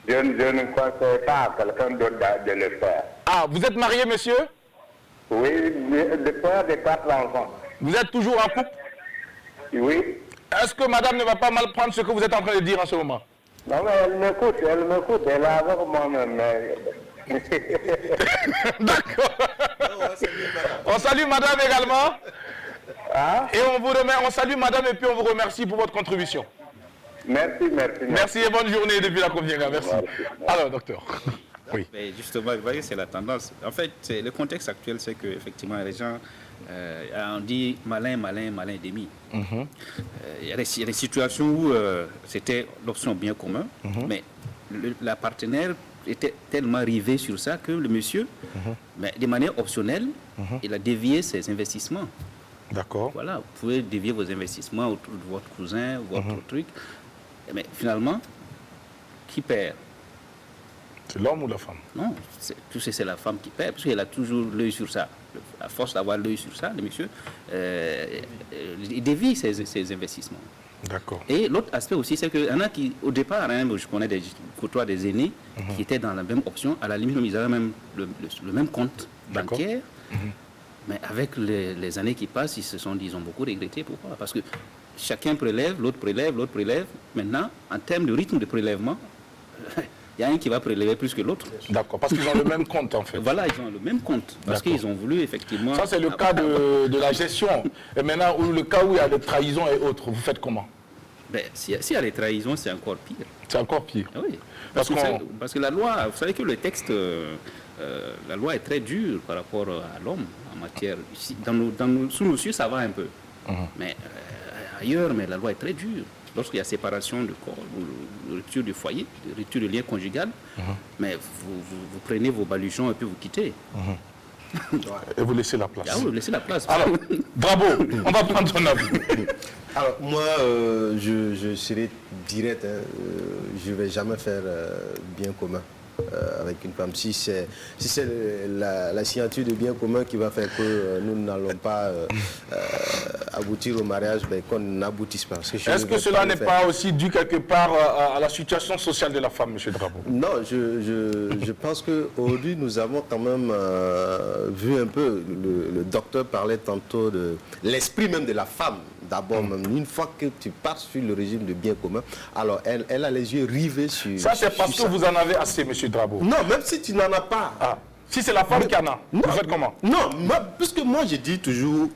Je ne conseille pas à quelqu'un d'autre de le faire. Ah, vous êtes marié, monsieur? Oui, de père de 4 enfants. Vous êtes toujours en couple? Oui. Est-ce que madame ne va pas mal prendre ce que vous êtes en train de dire en ce moment? Non, mais elle m'écoute, elle est avec moi-même. D'accord. On salue madame également. Hein? Et on salue madame et puis on vous remercie pour votre contribution. Merci. Merci et bonne journée depuis la Compiègne. Merci. Alors, docteur. Oui. Mais justement, vous voyez, c'est la tendance. En fait, le contexte actuel, c'est qu'effectivement, les gens, on dit malin demi. Il y a des situations où c'était l'option bien commun, mais la partenaire était tellement rivé sur ça que le monsieur, mais de manière optionnelle, il a dévié ses investissements. D'accord. Voilà, vous pouvez dévier vos investissements autour de votre cousin, votre truc. Mais finalement, qui perd? C'est l'homme ou la femme? Non, c'est la femme qui perd, parce qu'elle a toujours l'œil sur ça. À force d'avoir l'œil sur ça, le monsieur, il dévie ses investissements. D'accord. Et l'autre aspect aussi, c'est qu'il y en a qui, au départ, je connais côtoie des aînés qui étaient dans la même option, à la limite, ils avaient même le même compte bancaire. Mais avec les années qui passent, ils se sont dit, ils ont beaucoup regretté. Pourquoi? Parce que chacun prélève, l'autre prélève, l'autre prélève. Maintenant, en termes de rythme de prélèvement, il y a un qui va prélever plus que l'autre. D'accord, parce qu'ils ont le même compte en fait. Voilà, ils ont le même compte. Parce qu'ils ont voulu effectivement... Ça, c'est le cas de la gestion. Et maintenant, le cas où il y a des trahisons et autres, vous faites comment? S'il y a des trahisons, c'est encore pire. C'est encore pire. Oui. Parce que la loi, vous savez que le texte, la loi est très dure par rapport à l'homme en matière. Sous nos cieux, ça va un peu. Mais ailleurs, la loi est très dure. Lorsqu'il y a séparation de corps, ou rupture du foyer, rupture du lien conjugal, mais vous prenez vos baluchons et puis vous quittez. Et vous laissez la place. Ah oui, vous laissez la place. Alors, bravo, on va prendre ton avis. Alors, moi, je serai direct. Je ne vais jamais faire bien commun avec une femme. Si c'est la signature de bien commun qui va faire que nous n'allons pas aboutir au mariage, qu'on n'aboutisse pas. Est-ce que cela n'est pas aussi dû quelque part à la situation sociale de la femme, M. Drabo? Non, je pense qu'aujourd'hui, nous avons quand même vu un peu, le docteur parlait tantôt de l'esprit même de la femme. D'abord, une fois que tu pars sur le régime de bien commun, alors elle a les yeux rivés sur... Ça, c'est parce que vous en avez assez, M. Drabo. Non, même si tu n'en as pas. Ah. Si c'est la femme qui en a, vous faites comment? Non, puisque moi je dis toujours,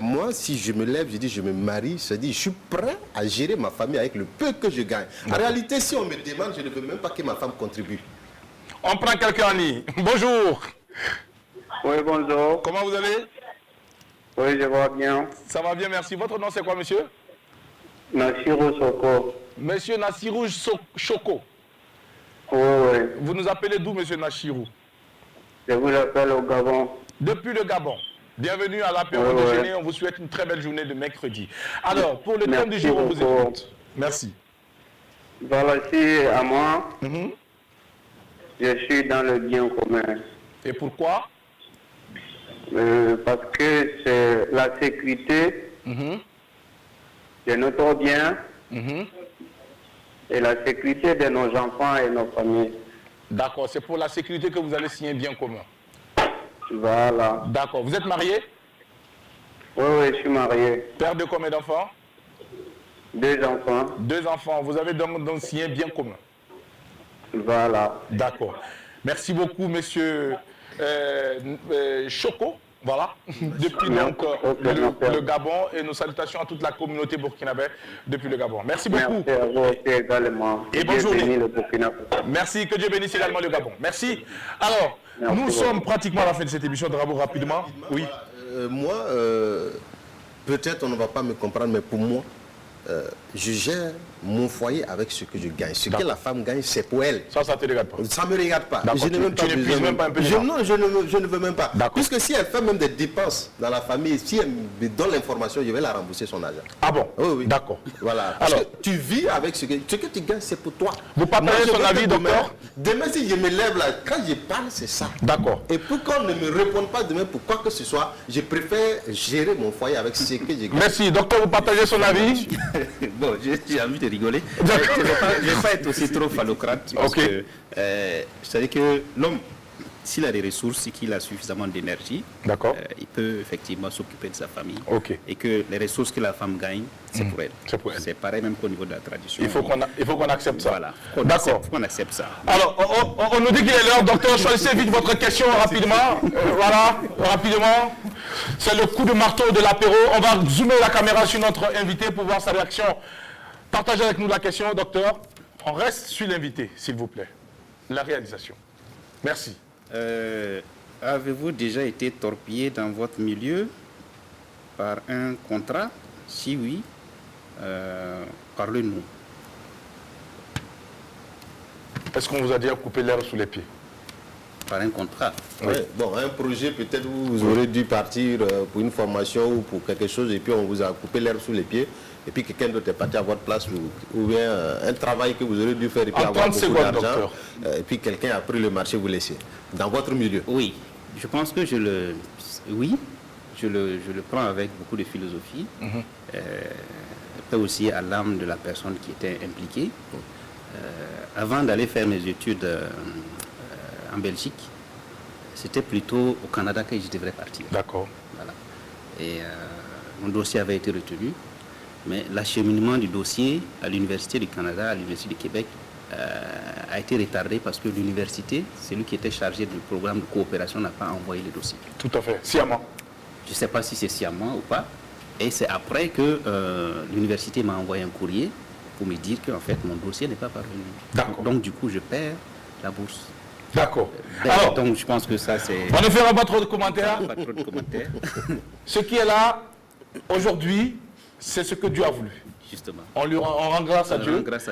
moi si je me lève, je dis je me marie, je suis prêt à gérer ma famille avec le peu que je gagne. En réalité, si on me demande, je ne veux même pas que ma femme contribue. On prend quelqu'un en ligne. Bonjour. Oui, bonjour. Comment vous allez? Oui, je vois bien. Ça va bien, merci. Votre nom c'est quoi, monsieur? Nassirou Soko. Monsieur Nassirou Soko. Oui, oui. Vous nous appelez d'où, monsieur Nassirou? Je vous appelle au Gabon. Depuis le Gabon. Bienvenue à l'apéro déjeuner. On vous souhaite une très belle journée de mercredi. Alors, pour le thème du jour, on vous écoute. Merci. Voilà, si à moi, je suis dans le bien commun. Et pourquoi? Parce que c'est la sécurité de notre bien et la sécurité de nos enfants et nos familles. D'accord, c'est pour la sécurité que vous allez signer un bien commun. Voilà. D'accord, vous êtes marié? Oui, je suis marié. Père de combien d'enfants? 2 enfants. 2 enfants, vous avez donc signé un bien commun. Voilà. D'accord. Merci beaucoup, monsieur Choko. Voilà, depuis donc le Gabon, et nos salutations à toute la communauté burkinabé depuis le Gabon. Merci beaucoup. Merci à vous aussi également. Et bonne journée. Merci, que Dieu bénisse également le Gabon. Merci. Alors, nous sommes pratiquement à la fin de cette émission. Drabo, rapidement. Oui. Moi, peut-être on ne va pas me comprendre, mais pour moi, je gère mon foyer avec ce que je gagne. Ce que la femme gagne, c'est pour elle. Ça ne te regarde pas? Ça ne me regarde pas. Je n'ai même pas besoin. Même pas un peu non, je ne veux même pas. Puisque si elle fait même des dépenses dans la famille, si elle me donne l'information, je vais la rembourser son argent. Ah bon? Oui. D'accord. Voilà. Alors, tu vis avec ce que tu gagnes, c'est pour toi. Vous partagez son avis, docteur? Demain, si je me lève là, quand je parle, c'est ça. D'accord. Et pour qu'on ne me réponde pas demain pour quoi que ce soit, je préfère gérer mon foyer avec ce que je gagne. Merci. Docteur, vous partagez son avis? Bon, j'ai envie de rigoler. Je ne vais pas être aussi trop phallocrate. Parce que, c'est-à-dire que l'homme, s'il a des ressources et qu'il a suffisamment d'énergie, il peut effectivement s'occuper de sa famille. Et que les ressources que la femme gagne, c'est pour elle. C'est pareil même qu'au niveau de la tradition. Il faut qu'on accepte ça. Voilà. D'accord. Il faut qu'on accepte ça. Alors, on nous dit qu'il est l'heure, docteur. Choisissez vite votre question rapidement. Voilà, rapidement. C'est le coup de marteau de l'apéro. On va zoomer la caméra sur notre invité pour voir sa réaction. Partagez avec nous la question, docteur. On reste sur l'invité, s'il vous plaît. La réalisation. Merci. Avez-vous déjà été torpillé dans votre milieu par un contrat? Si oui, parlez-nous. Est-ce qu'on vous a déjà coupé l'herbe sous les pieds? Par un contrat. Oui. Bon, un projet, peut-être vous aurez dû partir pour une formation ou pour quelque chose et puis on vous a coupé l'herbe sous les pieds et puis quelqu'un d'autre est parti à votre place ou bien un travail que vous aurez dû faire et puis avoir beaucoup d'argent et puis quelqu'un a pris le marché, vous laissez. Dans votre milieu? Oui, je pense que je le prends avec beaucoup de philosophie. Peut aussi à l'âme de la personne qui était impliquée. Avant d'aller faire mes études en Belgique, c'était plutôt au Canada que je devrais partir. D'accord. Voilà. Et mon dossier avait été retenu, mais l'acheminement du dossier à l'Université du Canada, à l'Université du Québec, a été retardé parce que l'université, celui qui était chargé du programme de coopération, n'a pas envoyé le dossier. Tout à fait, sciemment. Je ne sais pas si c'est sciemment ou pas. Et c'est après que l'université m'a envoyé un courrier pour me dire qu'en fait mon dossier n'est pas parvenu. Donc du coup je perds la bourse. D'accord. Alors, donc je pense que ça c'est... On ne fera pas trop de commentaires. Pas trop de commentaires. Ce qui est là aujourd'hui, c'est ce que Dieu a voulu. Justement. On rend grâce à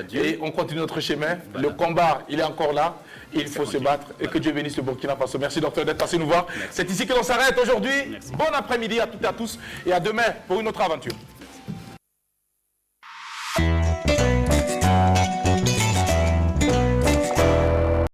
Dieu et on continue notre chemin. Voilà. Le combat, il est encore là. Il faut se battre et que Dieu bénisse le Burkina Faso. Merci docteur d'être passé nous voir. C'est ici que l'on s'arrête aujourd'hui. Bon après-midi à toutes et à tous et à demain pour une autre aventure.